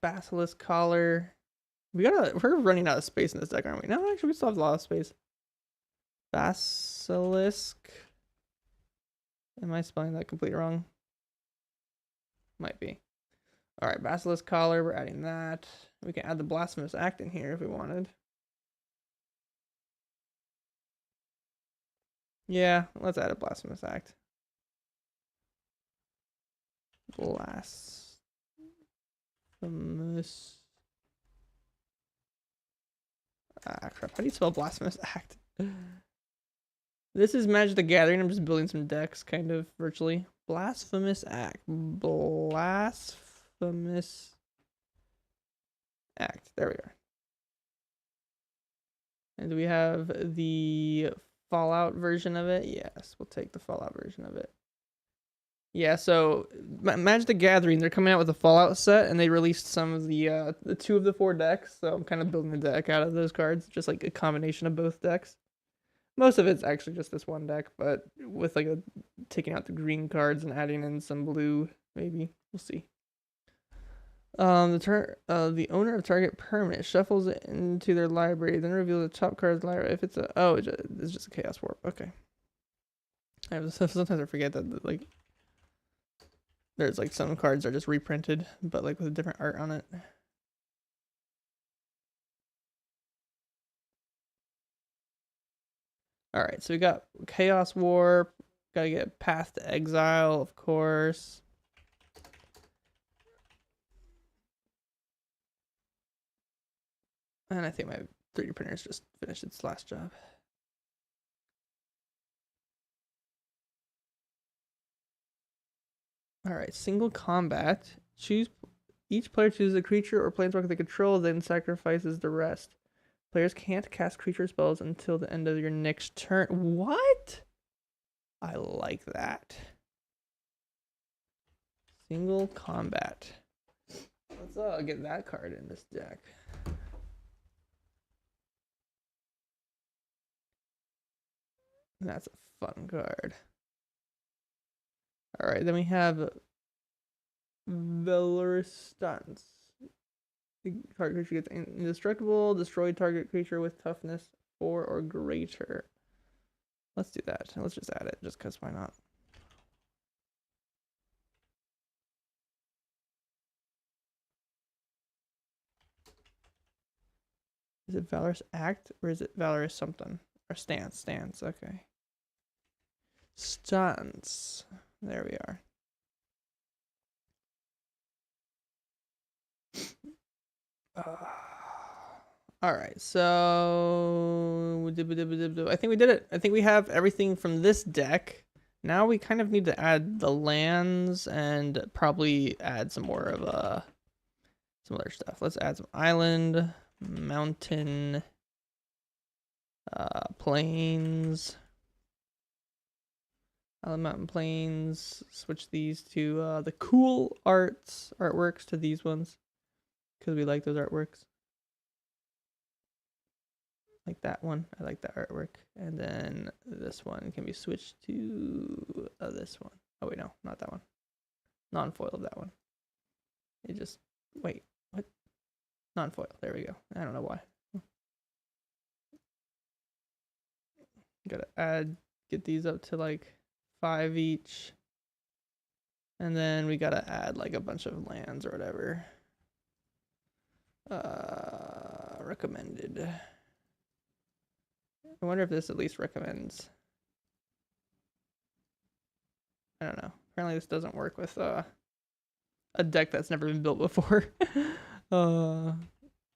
Basilisk Collar. We're running out of space in this deck, aren't we? No, actually, we still have a lot of space. Basilisk. Am I spelling that completely wrong? Might be. All right, Basilisk Collar. We're adding that. We can add the Blasphemous Act in here if we wanted. Yeah, let's add a Blasphemous Act. Blasphemous. Ah, crap. How do you spell Blasphemous Act? This is Magic the Gathering. I'm just building some decks, kind of, virtually. Blasphemous Act. Blasphemous Act. There we are. And do we have the Fallout version of it? Yes, we'll take the Fallout version of it. Yeah, so Magic the Gathering, they're coming out with a Fallout set, and they released some of the 2 of the 4 decks. So I'm kind of building a deck out of those cards, just like a combination of both decks. Most of it's actually just this one deck, but with like taking out the green cards and adding in some blue, maybe. We'll see. The owner of target permanent shuffles it into their library, then reveal the top card of the library. If it's it's just a chaos warp. Okay. Sometimes I forget that like there's like some cards are just reprinted, but like with different art on it. All right, so we got Chaos Warp. Gotta get Path to Exile, of course. And I think my 3D printer's just finished its last job. All right, single combat. Each player chooses a creature or planeswalker they control, then sacrifices the rest. Players can't cast creature spells until the end of your next turn. What? I like that. Single combat. Let's get that card in this deck. That's a fun card. All right, then we have Valorant. Target creature gets indestructible. Destroy target creature with toughness 4 or greater. Let's do that. Let's just add it, just because why not? Is it Valorous Act or is it Valorous something? Or Stance? Stance, okay. Stance. There we are. All right, so I think we did it. I think we have everything from this deck. Now we kind of need to add the lands and probably add some more of some other stuff. Let's add some island. mountain, plains. Mountain plains. Switch these to the cool artworks to these ones because we like those artworks. Like that one. I like that artwork. And then this one can be switched to this one. Oh wait, no, not that one. Non-foiled that one. It just wait, what? Non-foil. There we go. I don't know why. Gotta get these up to like 5 each. And then we gotta add like a bunch of lands or whatever. Recommended. I wonder if this at least recommends. I don't know. Apparently this doesn't work with a deck that's never been built before.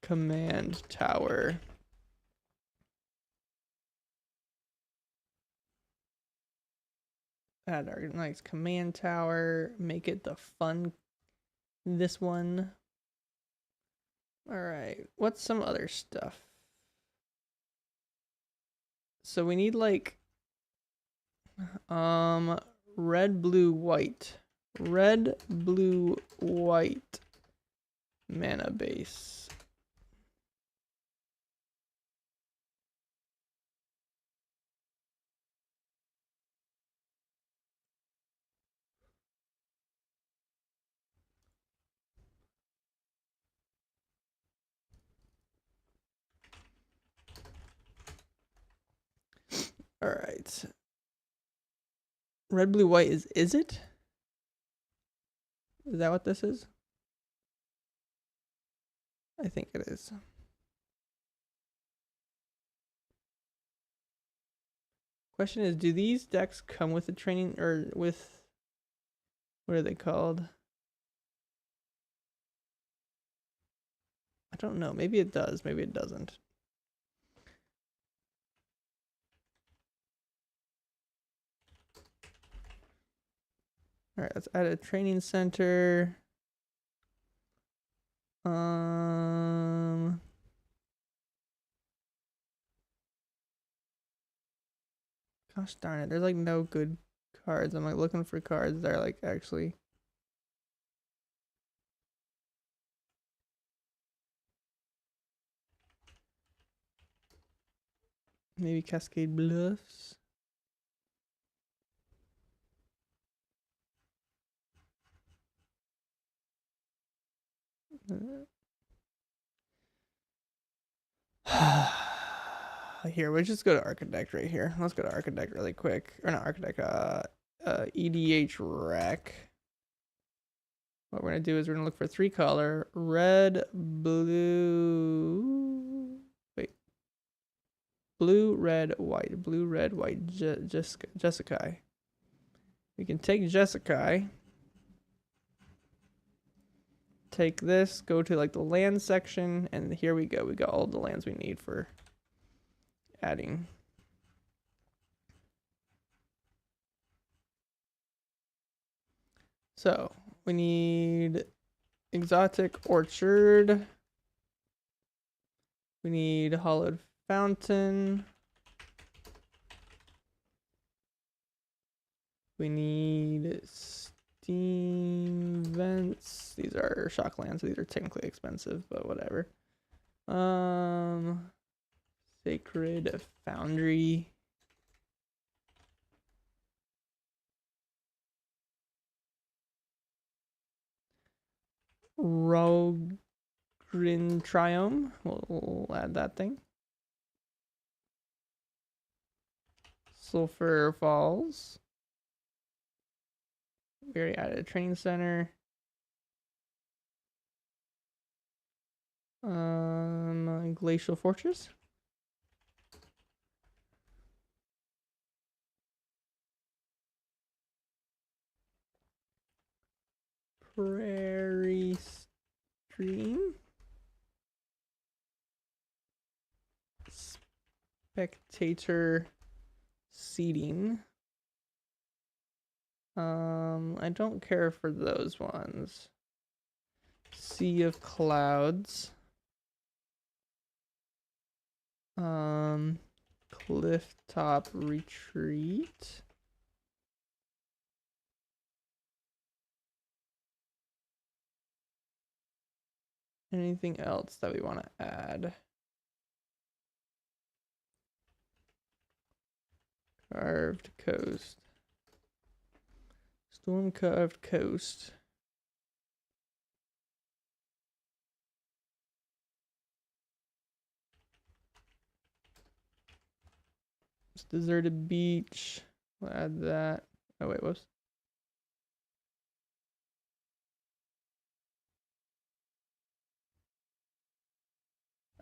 Command tower. Add our nice command tower. Make it the fun. This one. All right. What's some other stuff? So we need like red, blue, white. Red, blue, white mana base. All right. Red, blue, white is it? Is that what this is? I think it is. Question is, do these decks come with a training or with, what are they called? I don't know. Maybe it does. Maybe it doesn't. All right, let's add a training center. Gosh darn it, there's like no good cards. I'm like looking for cards that are like actually. Maybe Cascade Bluffs. Here, we'll just go to Architect right here. Let's go to Architect really quick. Or not Architect, EDH Rec. What we're gonna do is we're gonna look for 3 color. Red, blue. Wait. Blue, red, white. Blue, red, white. Jessica. We can take Jessica. Take this, go to like the land section, and here we go. We got all the lands we need for adding. So we need exotic orchard. We need hollowed fountain. We need steam vents. These are shock lands, so these are technically expensive, but whatever. Sacred foundry. Rogrin Triome. We'll add that thing. Sulphur Falls. We already added a training center. Glacial Fortress. Prairie Stream. Spectator Seating. I don't care for those ones. Sea of Clouds. Cliff top retreat. Anything else that we want to add? Carved coast. Storm carved coast. It's deserted beach. We'll add that. Oh wait, whoops.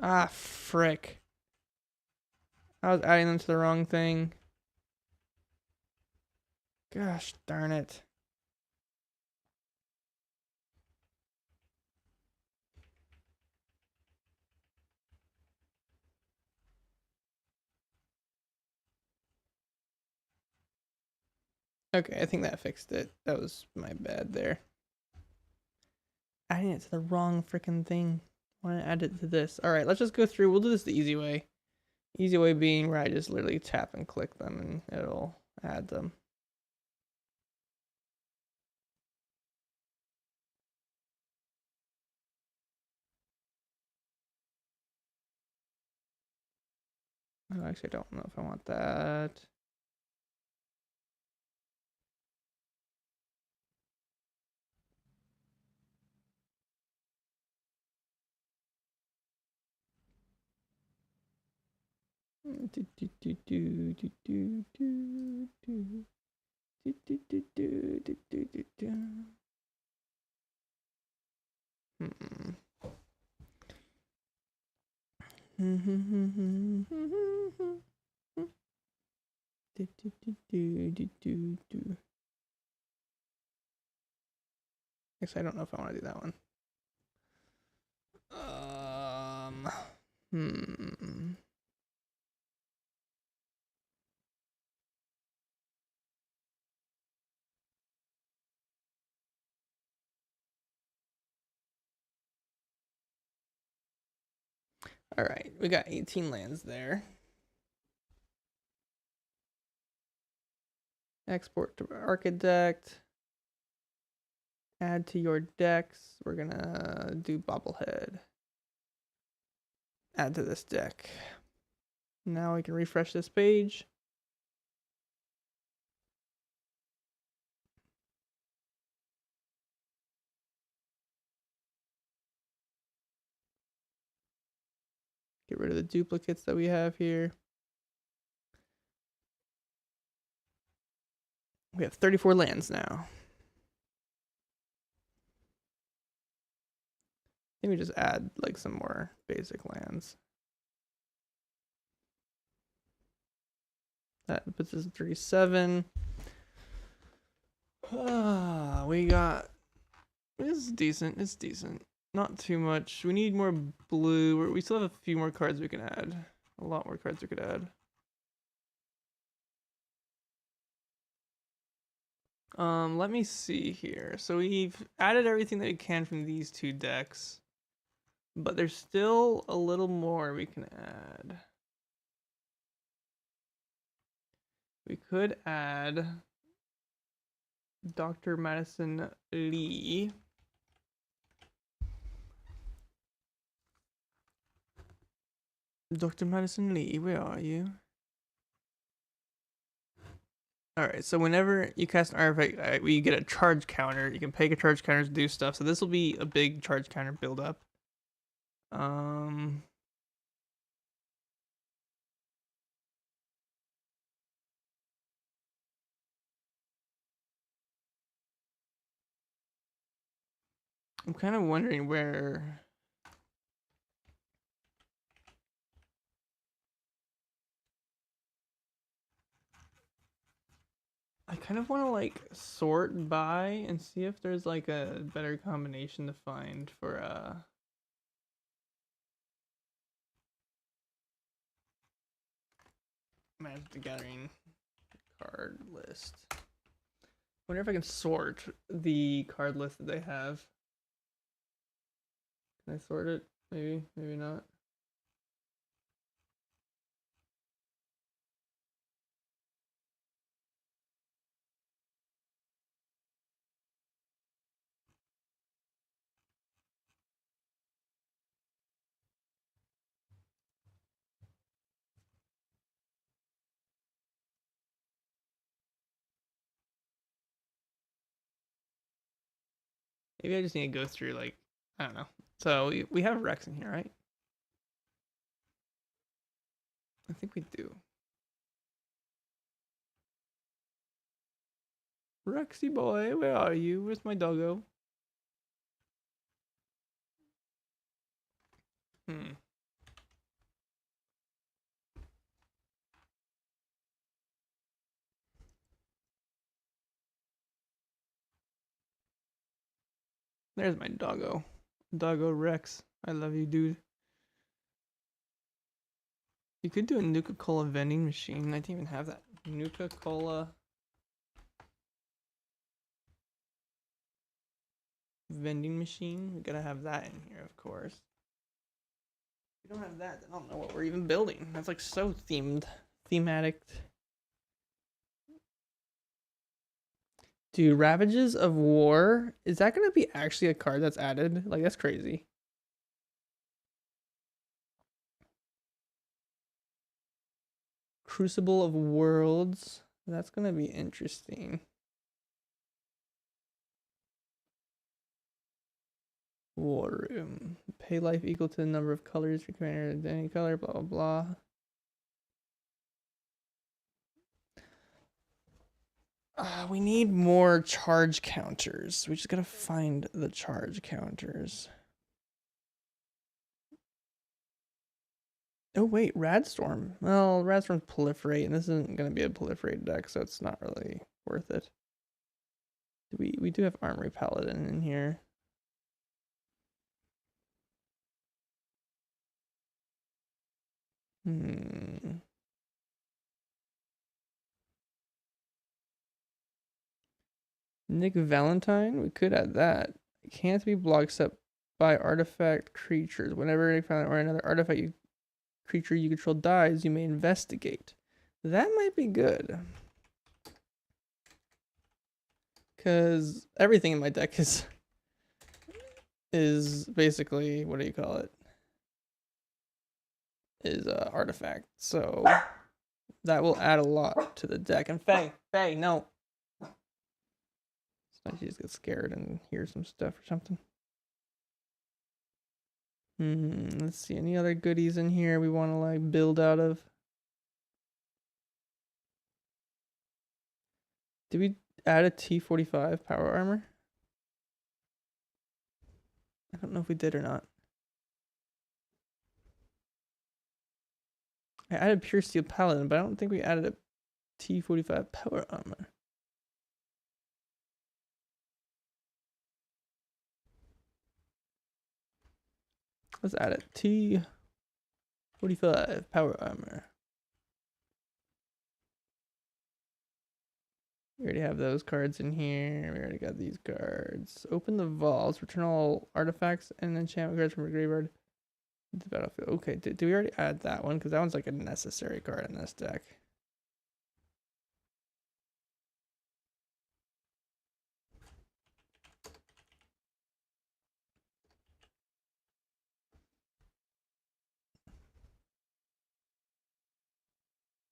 Ah, frick. I was adding them to the wrong thing. Gosh darn it. Okay, I think that fixed it. That was my bad there. Adding it to the wrong freaking thing. I want to add it to this. All right, let's just go through. We'll do this the easy way. Easy way being where I just literally tap and click them and it'll add them. Oh, actually, I don't know if I want that. Guess I don't know if I want to do that one. All right, we got 18 lands there. Export to architect. Add to your decks. We're gonna do bobblehead. Add to this deck. Now we can refresh this page. Get rid of the duplicates that we have here. We have 34 lands now. I think we just add like some more basic lands. That puts us at 37. We got, this is decent. It's decent. Not too much. We need more blue. We still have a few more cards we can add. A lot more cards we could add. Let me see here. So we've added everything that we can from these two decks, but there's still a little more we can add. We could add Dr. Madison Lee. Dr. Madison Lee, where are you? Alright, so whenever you cast an artifact, you get a charge counter. You can pay a charge counter to do stuff. So this will be a big charge counter build up. I'm kind of wondering where. I kind of want to like sort by and see if there's like a better combination to find for Magic the Gathering card list. Wonder if I can sort the card list that they have. Can I sort it? Maybe, maybe not. Maybe I just need to go through, like, I don't know. So we have Rex in here, right? I think we do. Rexy boy, where are you? Where's my doggo? There's my doggo. Doggo Rex. I love you, dude. You could do a Nuka-Cola vending machine. I didn't even have that. Nuka-Cola vending machine. We gotta have that in here, of course. If we don't have that, then I don't know what we're even building. That's like so thematic. Dude, Ravages of War. Is that gonna be actually a card that's added? Like, that's crazy. Crucible of Worlds. That's gonna be interesting. War Room. Pay life equal to the number of colors for commander any color, blah blah blah. We need more charge counters. We just gotta find the charge counters. Oh wait, Radstorm. Well, Radstorm's proliferate, and this isn't gonna be a proliferate deck, so it's not really worth it. We do have Armory Paladin in here. Nick Valentine, we could add that. It can't be blocked except by artifact creatures. Whenever a found or another artifact creature you control dies, you may investigate. That might be good. Because everything in my deck is basically, what do you call it? Is artifact. So that will add a lot to the deck. And Faye, no. Sometimes you just get scared and hear some stuff or something. Let's see, any other goodies in here we want to like build out of? Did we add a T45 power armor? I don't know if we did or not. I added pure steel paladin, but I don't think we added a T45 power armor. Let's add it. T45 power armor. We already have those cards in here. We already got these cards. Open the vaults. Return all artifacts and enchantment cards from your graveyard to the battlefield. Okay, did we already add that one? Because that one's like a necessary card in this deck.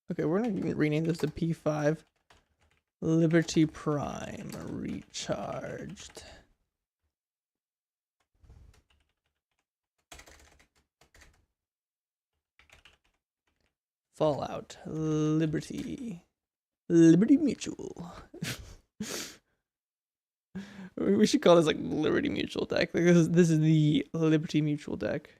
Okay, we're gonna rename this to P5. Liberty Prime recharged. Fallout. Liberty Mutual. We should call this like Liberty Mutual deck. Like this is the Liberty Mutual deck.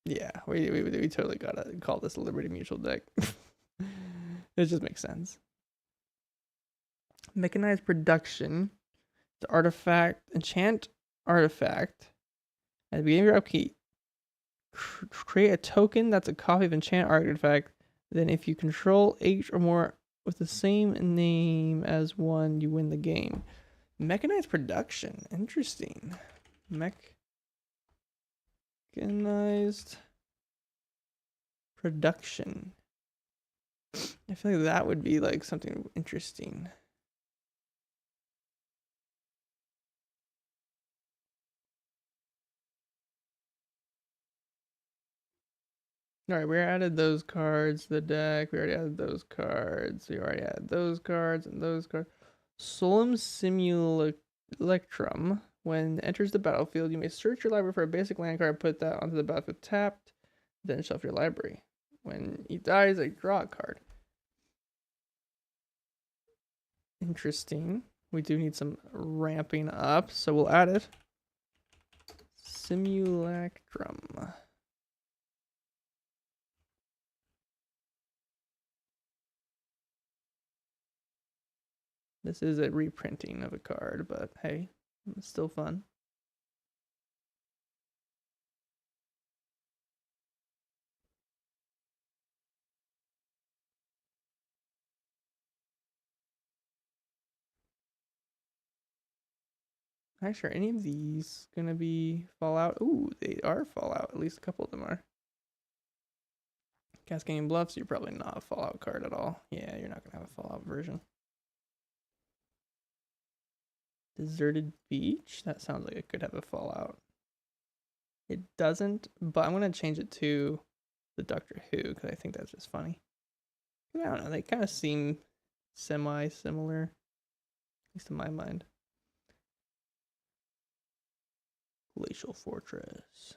Yeah, we totally gotta call this a Liberty Mutual deck. It just makes sense. Mechanized production. The artifact, enchant artifact. At the beginning of your upkeep, create a token that's a copy of enchant artifact. Then if you control 8 or more with the same name as one, you win the game. Mechanized production. Interesting. Mechanized production. I feel like that would be like something interesting. All right, we added those cards to the deck. We already added those cards. We already added those cards and those cards. Solum Simulacrum. When it enters the battlefield, you may search your library for a basic land card, put that onto the battlefield tapped, then shuffle your library. When he dies, I draw a card. Interesting. We do need some ramping up, so we'll add it. Simulacrum. This is a reprinting of a card, but hey, it's still fun. Actually, are any of these gonna be Fallout? Ooh, they are Fallout. At least a couple of them are. Cascading Bluffs, you're probably not a Fallout card at all. Yeah, you're not gonna have a Fallout version. Deserted Beach? That sounds like it could have a Fallout. It doesn't, but I'm gonna change it to the Doctor Who because I think that's just funny. I don't know, they kind of seem semi-similar, at least in my mind. Glacial Fortress.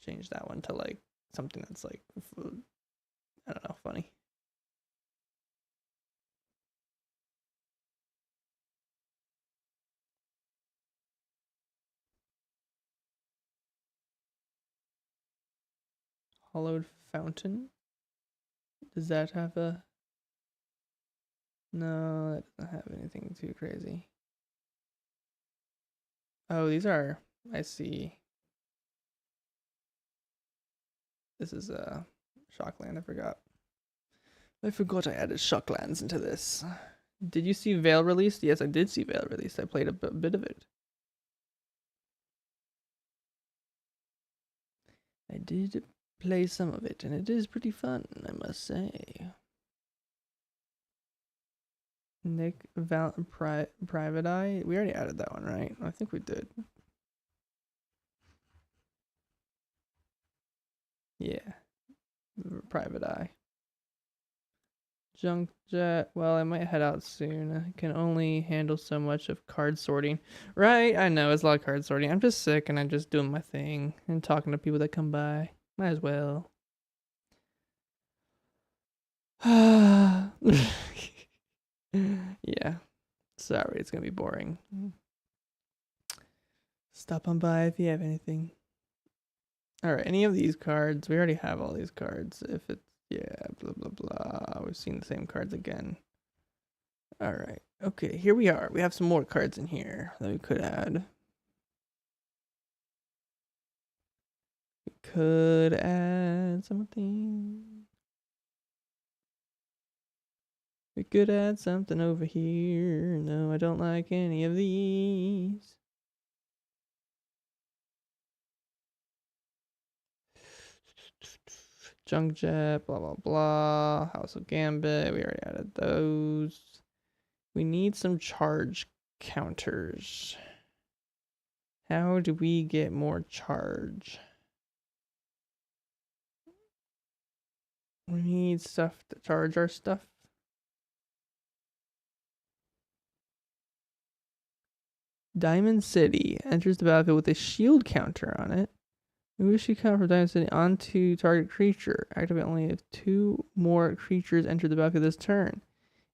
Change that one to like something that's like, I don't know, funny. Hollowed Fountain. Does that have a... No, that doesn't have anything too crazy. Oh, these are... I see. This is a Shockland, I forgot. I forgot I added Shocklands into this. Did you see Veil released? Yes, I did see Veil released. I played a bit of it. I did play some of it, and it is pretty fun, I must say. Nick Private Eye. We already added that one, right? I think we did. Yeah. Private Eye. Junk Jet. Well, I might head out soon. I can only handle so much of card sorting. Right, I know it's a lot of card sorting. I'm just sick and I'm just doing my thing and talking to people that come by. Might as well. Yeah. Sorry, it's gonna be boring. Stop on by if you have anything. Alright, any of these cards, we already have all these cards. If it's, yeah, blah, blah, blah. We've seen the same cards again. Alright, okay, here we are. We have some more cards in here that we could add. We could add something. We could add something over here. No, I don't like any of these. Junk Jet, blah, blah, blah. House of Gambit, we already added those. We need some charge counters. How do we get more charge? We need stuff to charge our stuff. Diamond City enters the battlefield with a shield counter on it. Move shield counter from Diamond City onto target creature. Activate only if 2 more creatures enter the battlefield this turn.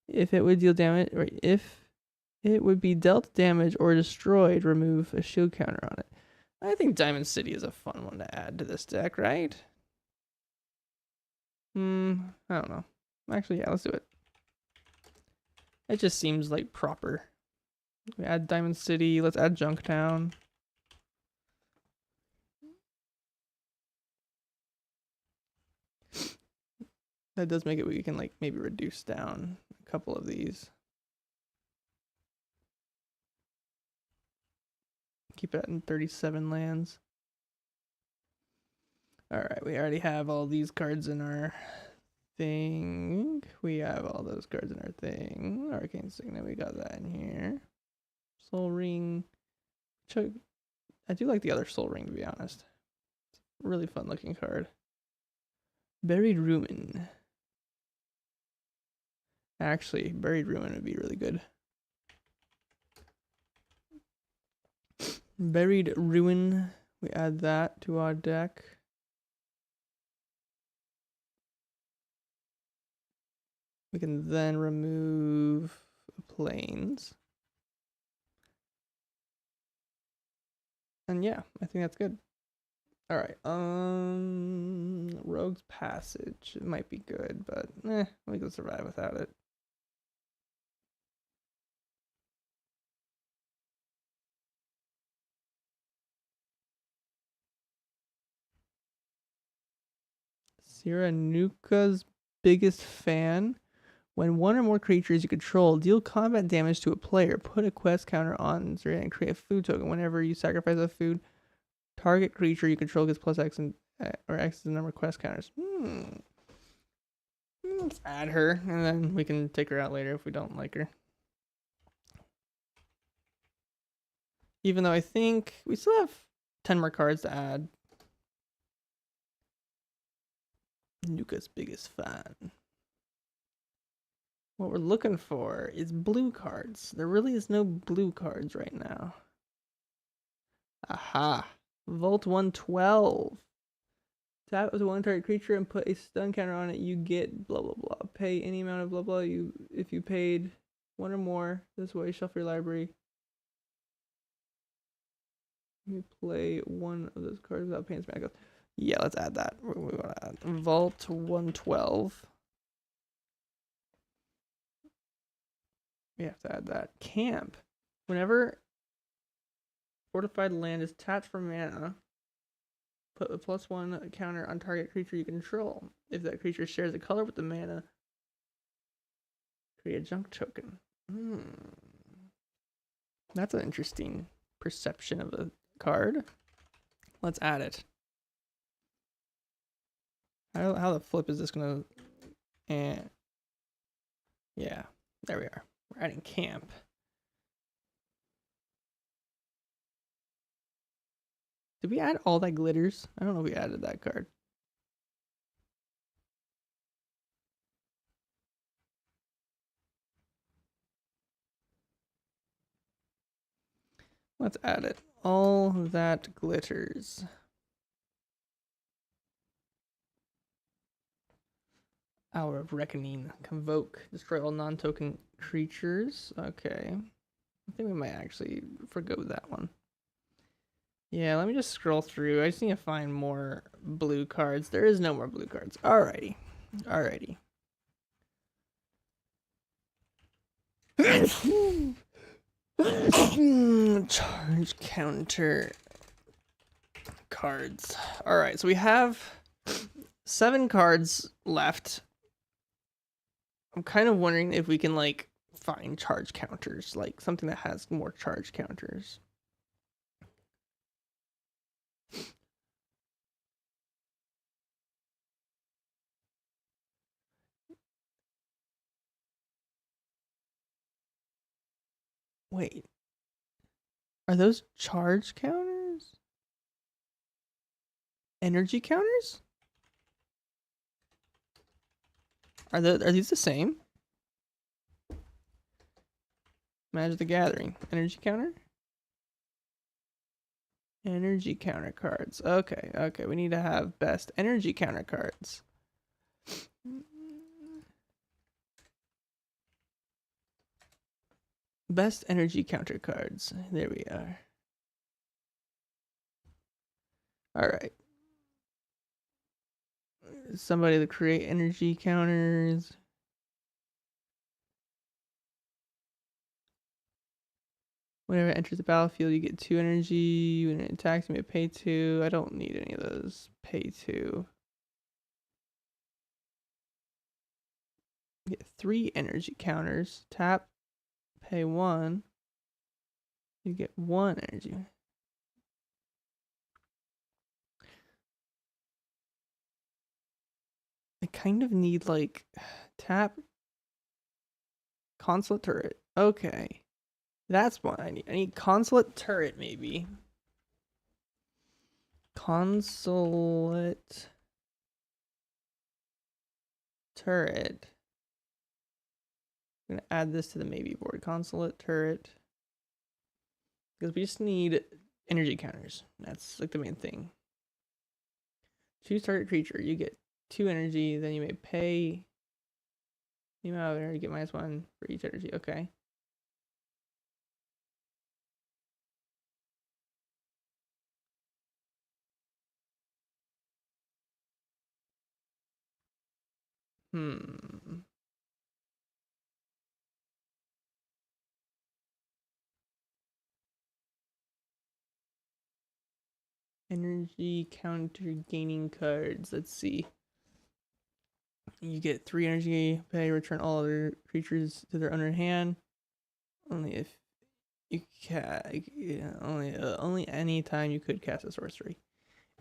If it would deal damage, or if it would be dealt damage or destroyed, remove a shield counter on it. I think Diamond City is a fun one to add to this deck, right? I don't know. Actually, yeah, let's do it. It just seems like proper. We add Diamond City. Let's add Junktown. That does make it we can like maybe reduce down a couple of these. Keep it in 37 lands. Alright, we already have all these cards in our thing. We have all those cards in our thing. Arcane Signet, we got that in here. Soul Ring. I do like the other Soul Ring, to be honest. Really fun looking card. Buried Ruin. Actually, Buried Ruin would be really good. Buried Ruin. We add that to our deck. We can then remove planes. And yeah, I think that's good. All right. Rogue's Passage. It might be good, but we can survive without it. Siranuka's Biggest Fan. When one or more creatures you control deal combat damage to a player, put a quest counter on Zira and create a food token. Whenever you sacrifice a food, target creature you control gets plus X and or X is the number of quest counters. Let's add her, and then we can take her out later if we don't like her. Even though I think we still have 10 more cards to add. Nuka's Biggest Fan. What we're looking for is blue cards. There really is no blue cards right now. Aha. Vault 112. Tap as a one target creature and put a stun counter on it. You get blah blah blah. Pay any amount of blah blah. If you paid one or more this way, shuffle your library. You play one of those cards without paying spell. Yeah, let's add that. We want to add Vault 112. We have to add that. Camp. Whenever fortified land is tapped for mana, put a +1 counter on target creature you control. If that creature shares a color with the mana, create a junk token. That's an interesting perception of a card. Let's add it. How the flip is this gonna? Yeah, there we are. We're adding camp. Did we add all that glitters? I don't know if we added that card. Let's add it. All that glitters. Hour of Reckoning. Convoke. Destroy all non-token creatures. Okay. I think we might actually forgo that one. Yeah, let me just scroll through. I just need to find more blue cards. There is no more blue cards. Alrighty. Alrighty. Charge counter cards. Alright, so we have 7 cards left. I'm kind of wondering if we can like find charge counters, like something that has more charge counters. Wait. Are those charge counters? Energy counters? Are these the same? Magic the Gathering. Energy counter? Energy counter cards. Okay, okay. We need to have best energy counter cards. Best energy counter cards. There we are. Alright. Somebody to create energy counters. Whenever it enters the battlefield, you get 2 energy. When it attacks, you may pay 2. I don't need any of those. Pay 2. You get 3 energy counters. Tap, pay 1. You get 1 energy. I kind of need like tap consulate turret. Okay. That's what I need. I need consulate turret maybe. Consulate turret. I'm gonna add this to the maybe board. Consulate turret. Because we just need energy counters. That's like the main thing. Choose target creature. You get 2 energy, then you may pay the amount of energy, get -1 for each energy. Okay. Energy counter gaining cards. Let's see. You get 3 energy, pay, return all other creatures to their owner hand. Only if you can, only any time you could cast a sorcery.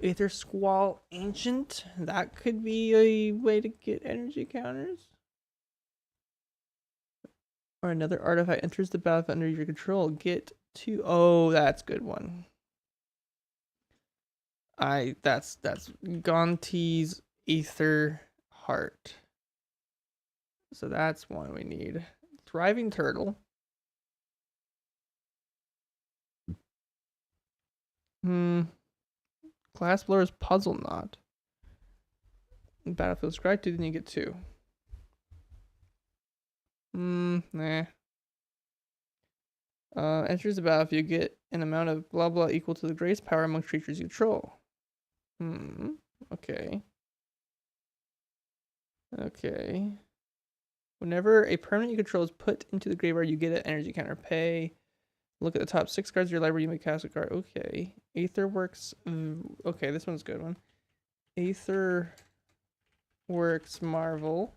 Aether Squall Ancient. That could be a way to get energy counters. Or another artifact enters the battlefield under your control. Get 2. Oh, that's a good one. That's Gonti's Aether Heart. So that's one we need. Thriving Turtle. Glassblower's Puzzle Knot. Battlefield Scry 2, then you get 2. Nah. Enters the battlefield, you get an amount of blah blah equal to the greatest power among creatures you control. Okay. Okay. Whenever a permanent you control is put into the graveyard, you get an energy counter. Pay. Look at the top 6 cards of your library, you may cast a card. Okay. Aetherworks. Okay, this one's a good one. Aetherworks Marvel.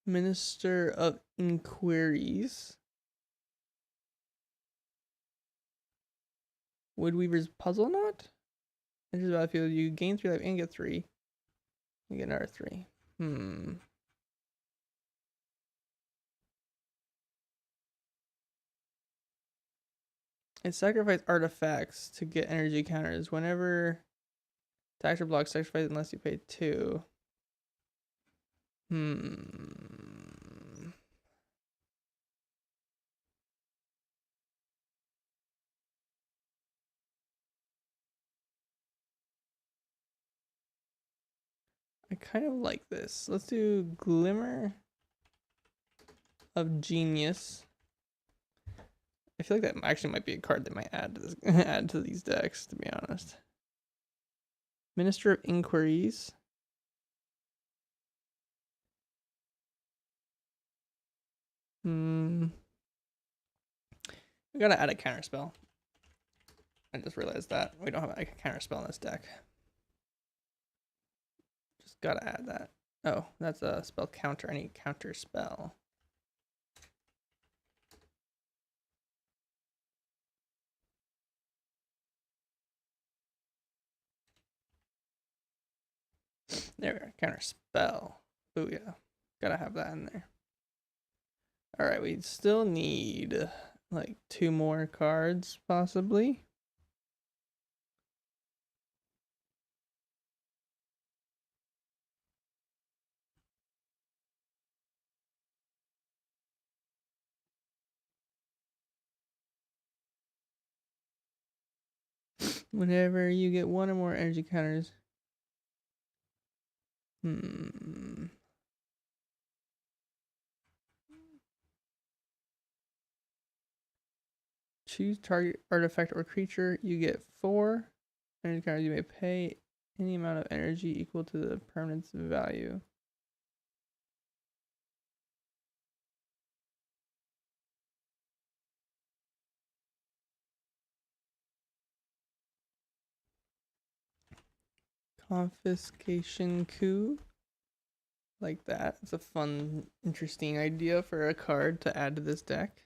Minister of Inquiries. Woodweaver's Puzzle Knot? Enters the battlefield, you gain 3 life and get 3. You get another 3. It sacrifices artifacts to get energy counters. Whenever attacks or blocks, sacrifice unless you pay 2. I kind of like this. Let's do Glimmer of Genius. I feel like that actually might be a card that might add to this, add to these decks, to be honest. Minister of Inquiries. We gotta add a counter spell. I just realized that we don't have a counter spell in this deck. Just gotta add that. Oh, that's a spell counter. I need counter spell. There we go. Counter spell. Oh yeah, gotta have that in there. All right, we still need like 2 more cards possibly. Whenever you get 1 or more energy counters. Choose target artifact or creature. You get 4 energy counters. You may pay any amount of energy equal to the permanent's value. Confiscation coup. Like that. It's a fun, interesting idea for a card to add to this deck.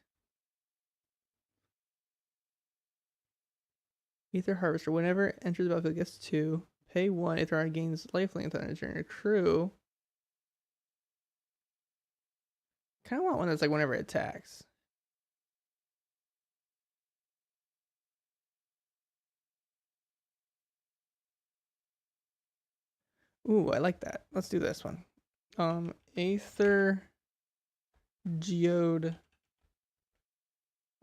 Aether Harvester. Whenever it enters the battlefield, gets 2. Pay 1. Aether Heart gains lifelink during your crew. Kind of want one that's like whenever it attacks. Ooh, I like that. Let's do this one. Aether geode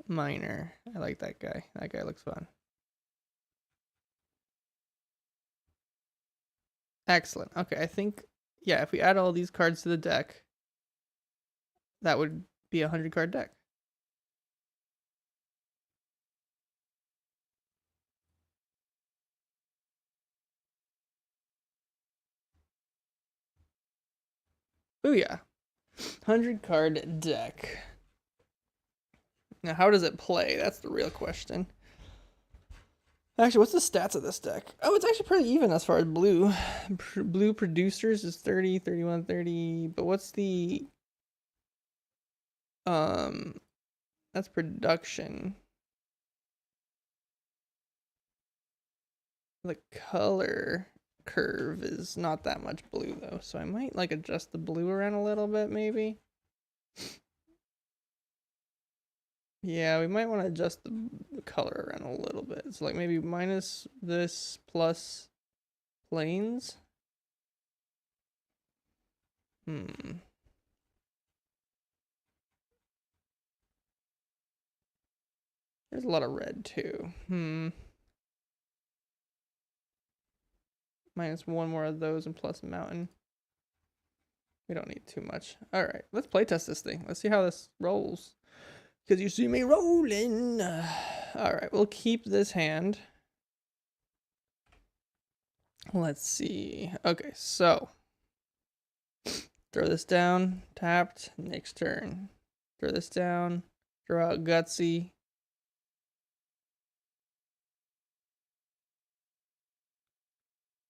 miner. I like that guy. That guy looks fun. Excellent. Okay, I think, yeah, if we add all these cards to the deck, that would be a 100-card deck. Booyah. 100-card deck. Now, how does it play? That's the real question. Actually, what's the stats of this deck? Oh, it's actually pretty even as far as blue. Blue producers is 30, 31, 30. But what's the... That's production. The color curve is not that much blue, though. So I might, like, adjust the blue around a little bit, maybe. Yeah, we might want to adjust the color around a little bit. So, like, maybe minus this plus planes. There's a lot of red, too. Minus one more of those and plus mountain. We don't need too much. All right, let's playtest this thing. Let's see how this rolls. Because you see me rolling. All right, we'll keep this hand. Let's see. Okay, so throw this down, tapped, next turn. Throw this down, throw out gutsy.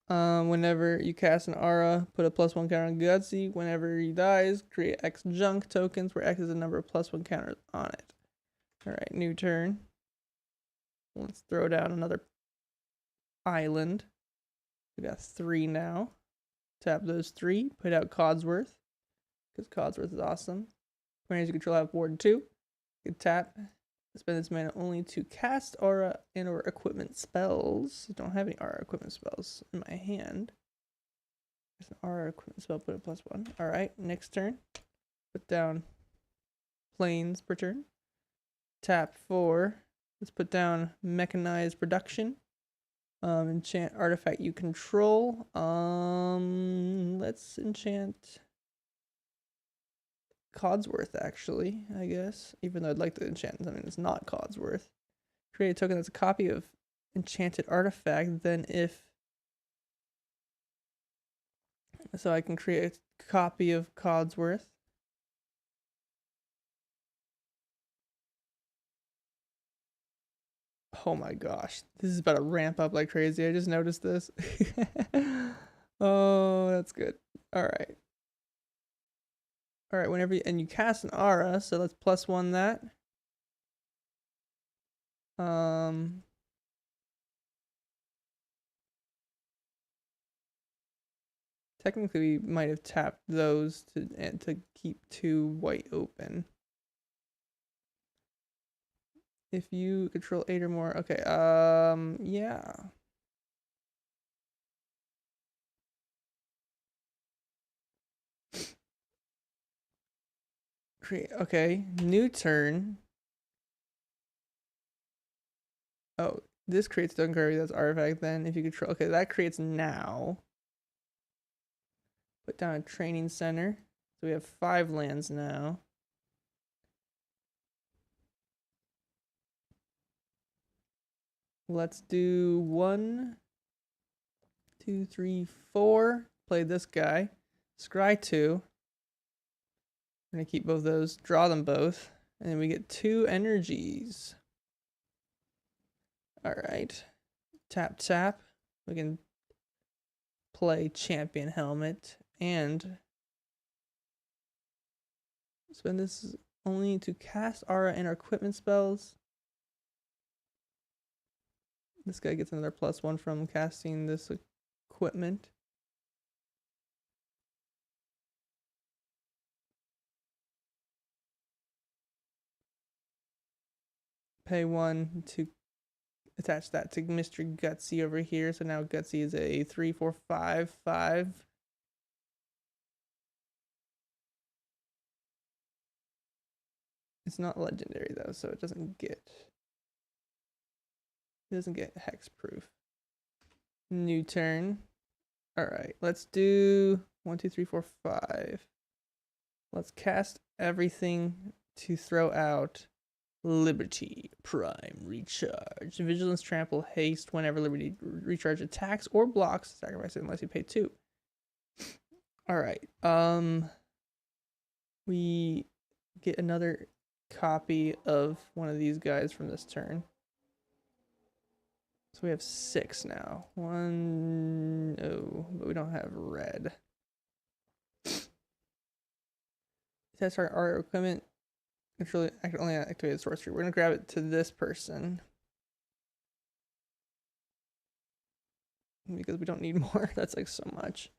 Whenever you cast an aura, put a +1 counter on gutsy. Whenever he dies, create X junk tokens where X is the number of +1 counters on it. All right, new turn. Let's throw down another island. We got 3 now. Tap those 3. Put out Codsworth, because Codsworth is awesome. Players you control have ward 2. You can tap. Spend this mana only to cast aura and or equipment spells. I don't have any aura equipment spells in my hand. There's an aura equipment spell, put a +1. Alright, next turn. Put down planes per turn. Tap 4. Let's put down mechanized production. Enchant artifact you control. Let's enchant Codsworth, actually, I guess. Even though I'd like to enchant something that's not Codsworth. Create a token that's a copy of enchanted artifact. Then if... So I can create a copy of Codsworth. Oh my gosh. This is about to ramp up like crazy. I just noticed this. Oh, that's good. Alright. Alright, whenever you, and you cast an aura, so let's +1 that. Technically we might have tapped those to keep 2 white open. If you control 8 or more, okay, yeah. Create, okay, new turn. Oh, this creates token card that's artifact then. If you control, okay, that creates now. Put down a training center. So we have 5 lands now. Let's do 1, 2, 3, 4. Play this guy. Scry 2. We're going to keep both those. Draw them both. And then we get 2 energies. Alright. Tap, tap. We can play champion helmet. And spend this only to cast aura and our equipment spells. This guy gets another +1 from casting this equipment. Pay 1 to attach that to Mr. Gutsy over here. So now Gutsy is a 3, 4, 5, 5. It's not legendary though, so it doesn't get hex proof. New turn. All right, let's do 1, 2, 3, 4, 5. Let's cast everything to throw out Liberty, Prime, Recharge, Vigilance, Trample, Haste. Whenever Liberty Recharge attacks or blocks, sacrifice it unless you pay 2. All right. We get another copy of one of these guys from this turn. So we have 6 now. 1, oh, but we don't have red. Test our equipment. Actually, I can only activate the sorcery. We're gonna grab it to this person because we don't need more. That's like so much.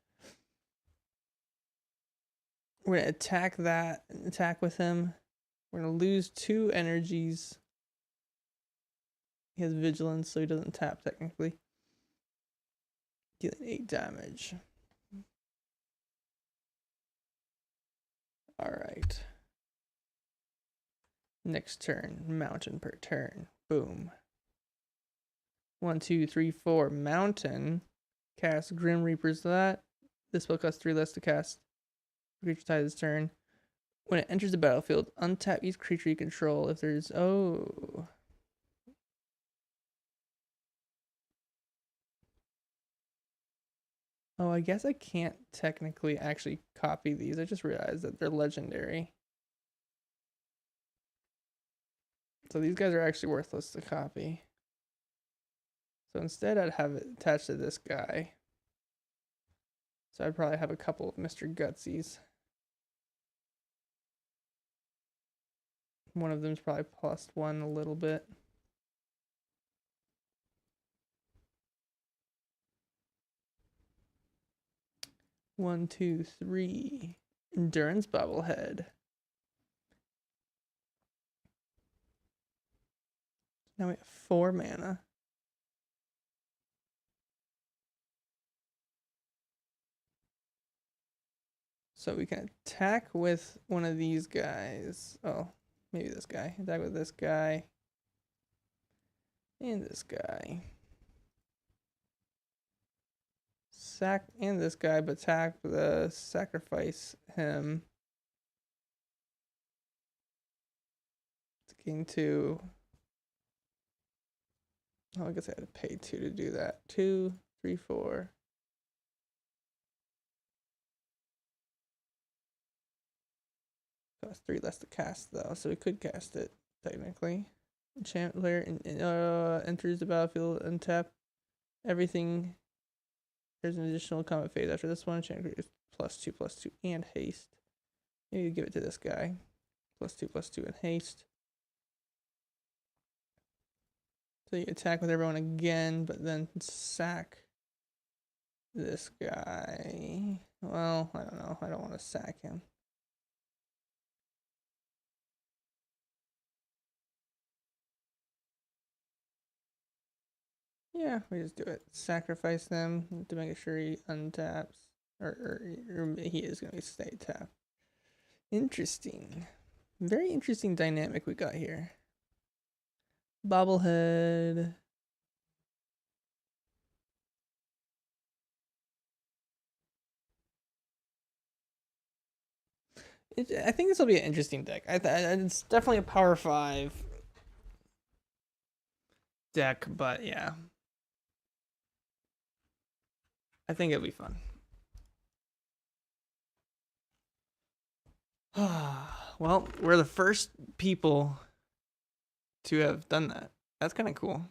We're gonna attack that. Attack with him. We're gonna lose 2 energies. He has vigilance, so he doesn't tap technically. Dealing 8 damage. All right. Next turn, mountain per turn. Boom. 1, 2, 3, 4. Mountain. Cast Grim Reapers to that. This spell costs 3 less to cast. Creature ties its turn. When it enters the battlefield, untap each creature you control. If there's oh, I guess I can't technically actually copy these. I just realized that they're legendary. So these guys are actually worthless to copy. So instead I'd have it attached to this guy. So I'd probably have a couple of Mr. Gutsies. One of them's probably +1 a little bit. One, 2, 3. Endurance bobblehead. Now we have 4 mana. So we can attack with one of these guys. Oh, maybe this guy. Attack with this guy. And this guy. And this guy, but sacrifice him. To gain 2. Oh, I guess I had to pay 2 to do that. 2, 3, 4. Cost 3 less to cast though, so we could cast it technically. Enchant player enters the battlefield, untap everything. There's an additional combat phase after this one. Enchant creature +2/+2 and haste. Maybe give it to this guy. +2/+2 and haste. So you attack with everyone again, but then sack this guy. Well, I don't know. I don't want to sack him. Yeah, we just do it. Sacrifice them to make sure he untaps. Or he is going to stay tapped. Interesting. Very interesting dynamic we got here. Bobblehead. I think this will be an interesting deck. It's definitely a power 5 deck, but yeah. I think it'll be fun. Well, we're the first people to have done that. That's kind of cool.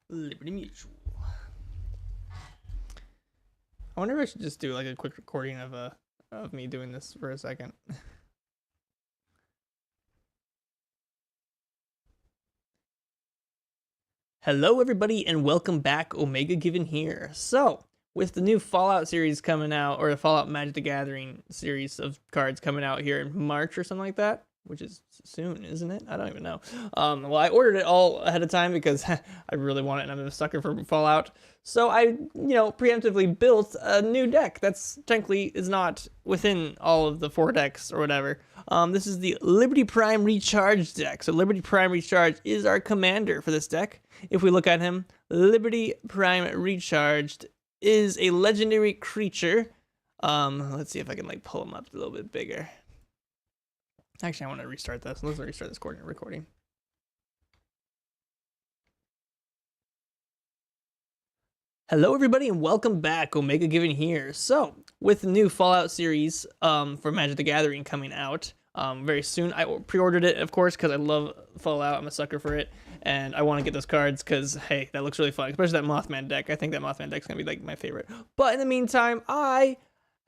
Liberty Mutual. I wonder if I should just do like a quick recording of me doing this for a second. Hello everybody and welcome back, Omega Given here. So, with the new Fallout series coming out, or the Fallout Magic the Gathering series of cards coming out here in March or something like that, which is soon, isn't it? I don't even know. Well, I ordered it all ahead of time because I really want it and I'm a sucker for Fallout. So I, preemptively built a new deck that's technically is not within all of the 4 decks or whatever. This is the Liberty Prime Recharge deck. So Liberty Prime Recharge is our commander for this deck. If we look at him, Liberty Prime Recharged is a legendary creature. Let's see if I can pull him up a little bit bigger. Actually, I want to restart this. Let's restart this recording. Hello everybody and welcome back, Omega Given here. So, with the new Fallout series for Magic the Gathering coming out very soon, I pre-ordered it, of course, because I love Fallout. I'm a sucker for it, and I want to get those cards because, hey, that looks really fun, especially that Mothman deck. I think that Mothman deck's going to be, my favorite. But in the meantime, I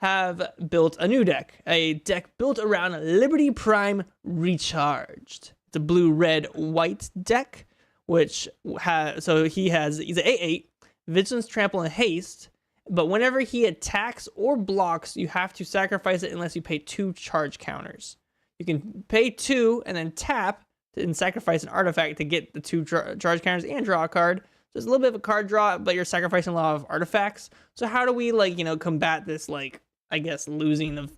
have built a new deck, a deck built around Liberty Prime Recharged. It's a blue, red, white deck, which he's an 8/8, Vigilance, Trample, and Haste, but whenever he attacks or blocks, you have to sacrifice it unless you pay 2 charge counters. You can pay 2 and then tap and sacrifice an artifact to get the 2 charge counters and draw a card. So there's a little bit of a card draw, but you're sacrificing a lot of artifacts. So how do we, combat this, I guess, losing of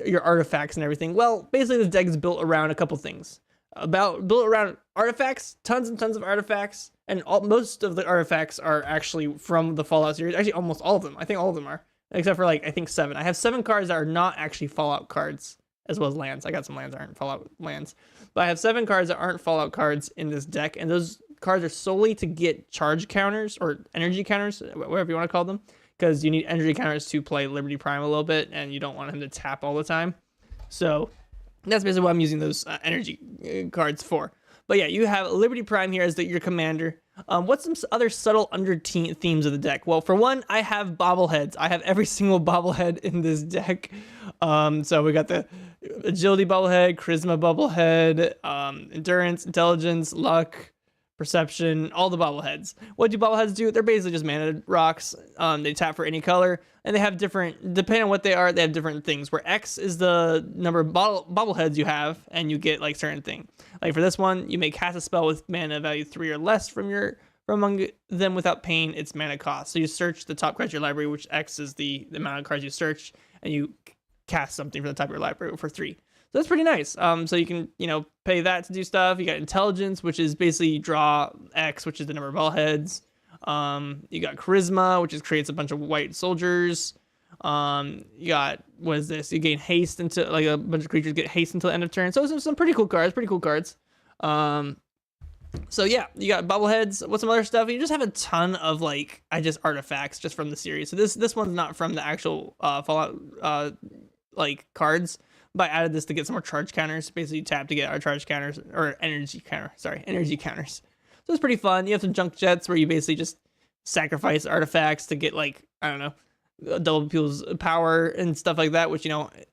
your artifacts and everything? Well, basically this deck is built around a couple things. Built around artifacts, tons and tons of artifacts, and most of the artifacts are actually from the Fallout series. Actually, almost all of them. I think all of them are, except for I think 7. I have 7 cards that are not actually Fallout cards, as well as lands. I got some lands that aren't Fallout lands, but I have 7 cards that aren't Fallout cards in this deck, and those cards are solely to get charge counters or energy counters, whatever you want to call them, because you need energy counters to play Liberty Prime a little bit, and you don't want him to tap all the time. So that's basically what I'm using those energy cards for. But yeah, you have Liberty Prime here as your commander. What's some other subtle themes of the deck? Well, for one, I have bobbleheads. I have every single bobblehead in this deck. So we got the agility bobblehead, charisma bobblehead, endurance, intelligence, luck, perception, all the bobbleheads. What do bobbleheads do? They're basically just mana rocks. They tap for any color, and they have different, depending on what they are, they have different things, where X is the number of bobbleheads you have, and you get certain thing. For this one, you may cast a spell with mana value 3 or less from among them without paying its mana cost. So you search the top cards of your library, which X is the amount of cards you search, and you cast something from the top of your library for 3. So that's pretty nice. So you can, pay that to do stuff. You got intelligence, which is basically draw X, which is the number of bobbleheads. You got charisma, which creates a bunch of white soldiers. You got, what is this? You gain haste into, a bunch of creatures get haste until the end of turn. So some pretty cool cards, so yeah, you got bobbleheads. What's some other stuff? You just have a ton of artifacts just from the series. So this one's not from the actual Fallout cards, but I added this to get some more charge counters. Basically, you tap to get our charge counters, or energy counters. So it's pretty fun. You have some junk jets where you basically just sacrifice artifacts to get I don't know, double people's power and stuff like that, which,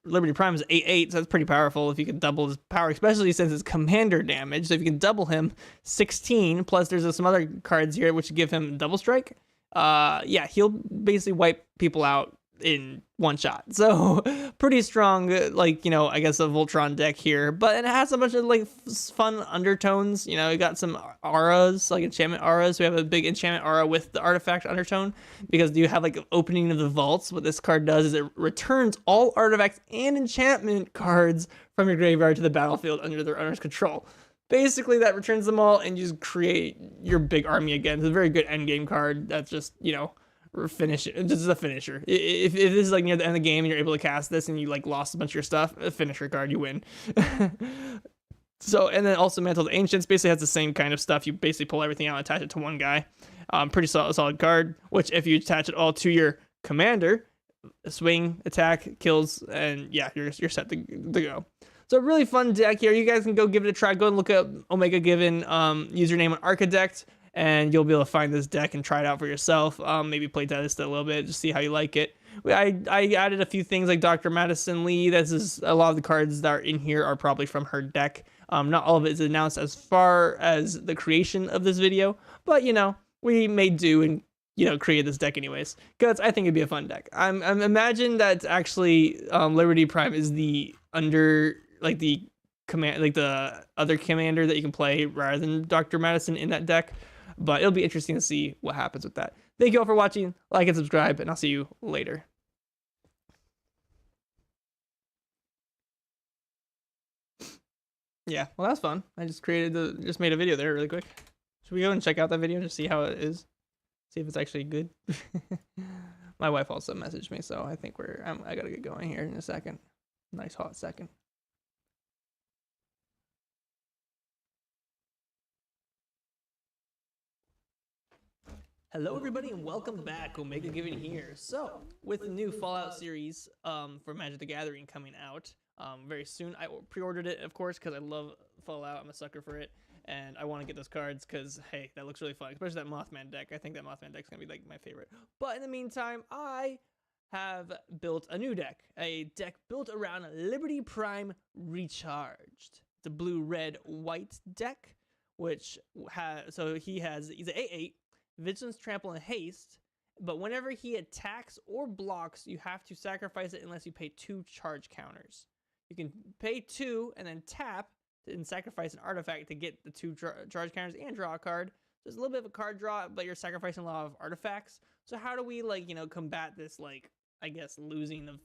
Liberty Prime is 8/8, so that's pretty powerful if you can double his power, especially since it's commander damage. So if you can double him, 16, plus there's some other cards here which give him double strike. Yeah, he'll basically wipe people out in one shot. So pretty strong, I guess a Voltron deck here, but it has a bunch of fun undertones. You got some auras, enchantment auras. We have a big enchantment aura with the artifact undertone, because you have opening of the vaults. What this card does is it returns all artifacts and enchantment cards from your graveyard to the battlefield under their owner's control. Basically, that returns them all, and you just create your big army again. It's a very good endgame card. That's just, finish it. This is a finisher. If this is near the end of the game and you're able to cast this and you lost a bunch of your stuff, a finisher card, you win. So, and then also Mantle of the Ancients basically has the same kind of stuff. You basically pull everything out and attach it to one guy. Pretty solid card, which if you attach it all to your commander, swing, attack, kills, and yeah, you're set to go. So a really fun deck here. You guys can go give it a try. Go and look up Omega Given username on Archidect, and you'll be able to find this deck and try it out for yourself. Maybe play test it a little bit, just see how you like it. I added a few things like Dr. Madison Lee. This is a lot of the cards that are in here are probably from her deck. Not all of it is announced as far as the creation of this video, but we may do and create this deck anyways, because I think it'd be a fun deck. I'm imagine that actually Liberty Prime is the the command, like the other commander that you can play rather than Dr. Madison in that deck. But it'll be interesting to see what happens with that. Thank you all for watching. Like and subscribe, and I'll see you later. Yeah, well, that's fun. I just made a video there really quick. Should we go and check out that video and just see how it is? See if it's actually good. My wife also messaged me, so I think I gotta get going here in a second. Nice hot second. Hello everybody and welcome back. Omega Given here. So, with the new Fallout series for Magic the Gathering coming out very soon. I pre-ordered it, of course, because I love Fallout. I'm a sucker for it. And I want to get those cards because, hey, that looks really fun. Especially that Mothman deck. I think that Mothman deck is going to be like my favorite. But in the meantime, I have built a new deck. A deck built around Liberty Prime Recharged. It's a blue, red, white deck. Which he's an 8/8. Vigilance, Trample, and Haste, but whenever he attacks or blocks, you have to sacrifice it unless you pay 2 charge counters. You can pay 2 and then tap and sacrifice an artifact to get the 2 charge counters and draw a card. There's a little bit of a card draw, but you're sacrificing a lot of artifacts. So how do we combat this I guess losing of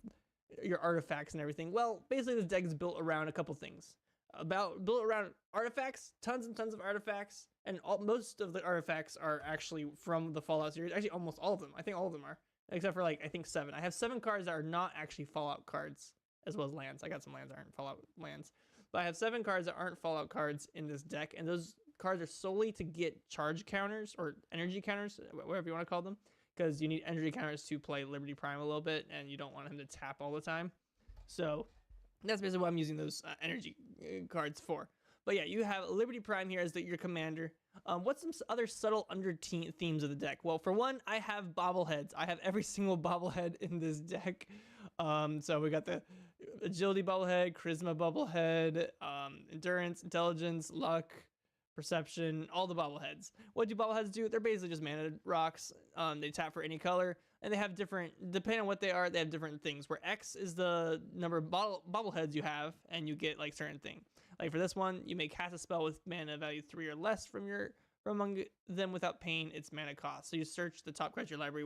your artifacts and everything? Well, basically this deck is built around a couple things. Built around artifacts, tons and tons of artifacts, and most of the artifacts are actually from the Fallout series. Actually, almost all of them. I think all of them are, except for I think 7. I have 7 cards that are not actually Fallout cards, as well as lands. I got some lands that aren't Fallout lands, but I have 7 cards that aren't Fallout cards in this deck, and those cards are solely to get charge counters or energy counters, whatever you want to call them, because you need energy counters to play Liberty Prime a little bit, and you don't want him to tap all the time. So that's basically what I'm using those energy cards for. But yeah, you have Liberty Prime here as your commander. What's some other subtle themes of the deck? Well, for one, I have bobbleheads. I have every single bobblehead in this deck. So we got the agility bobblehead, charisma bobblehead, endurance, intelligence, luck, perception, all the bobbleheads. What do bobbleheads do? They're basically just mana rocks. They tap for any color, and they have different, depending on what they are, they have different things, where X is the number of bobbleheads you have, and you get certain thing. Like for this one, you may cast a spell with mana value 3 or less from among them without paying its mana cost. So you search the top card of your library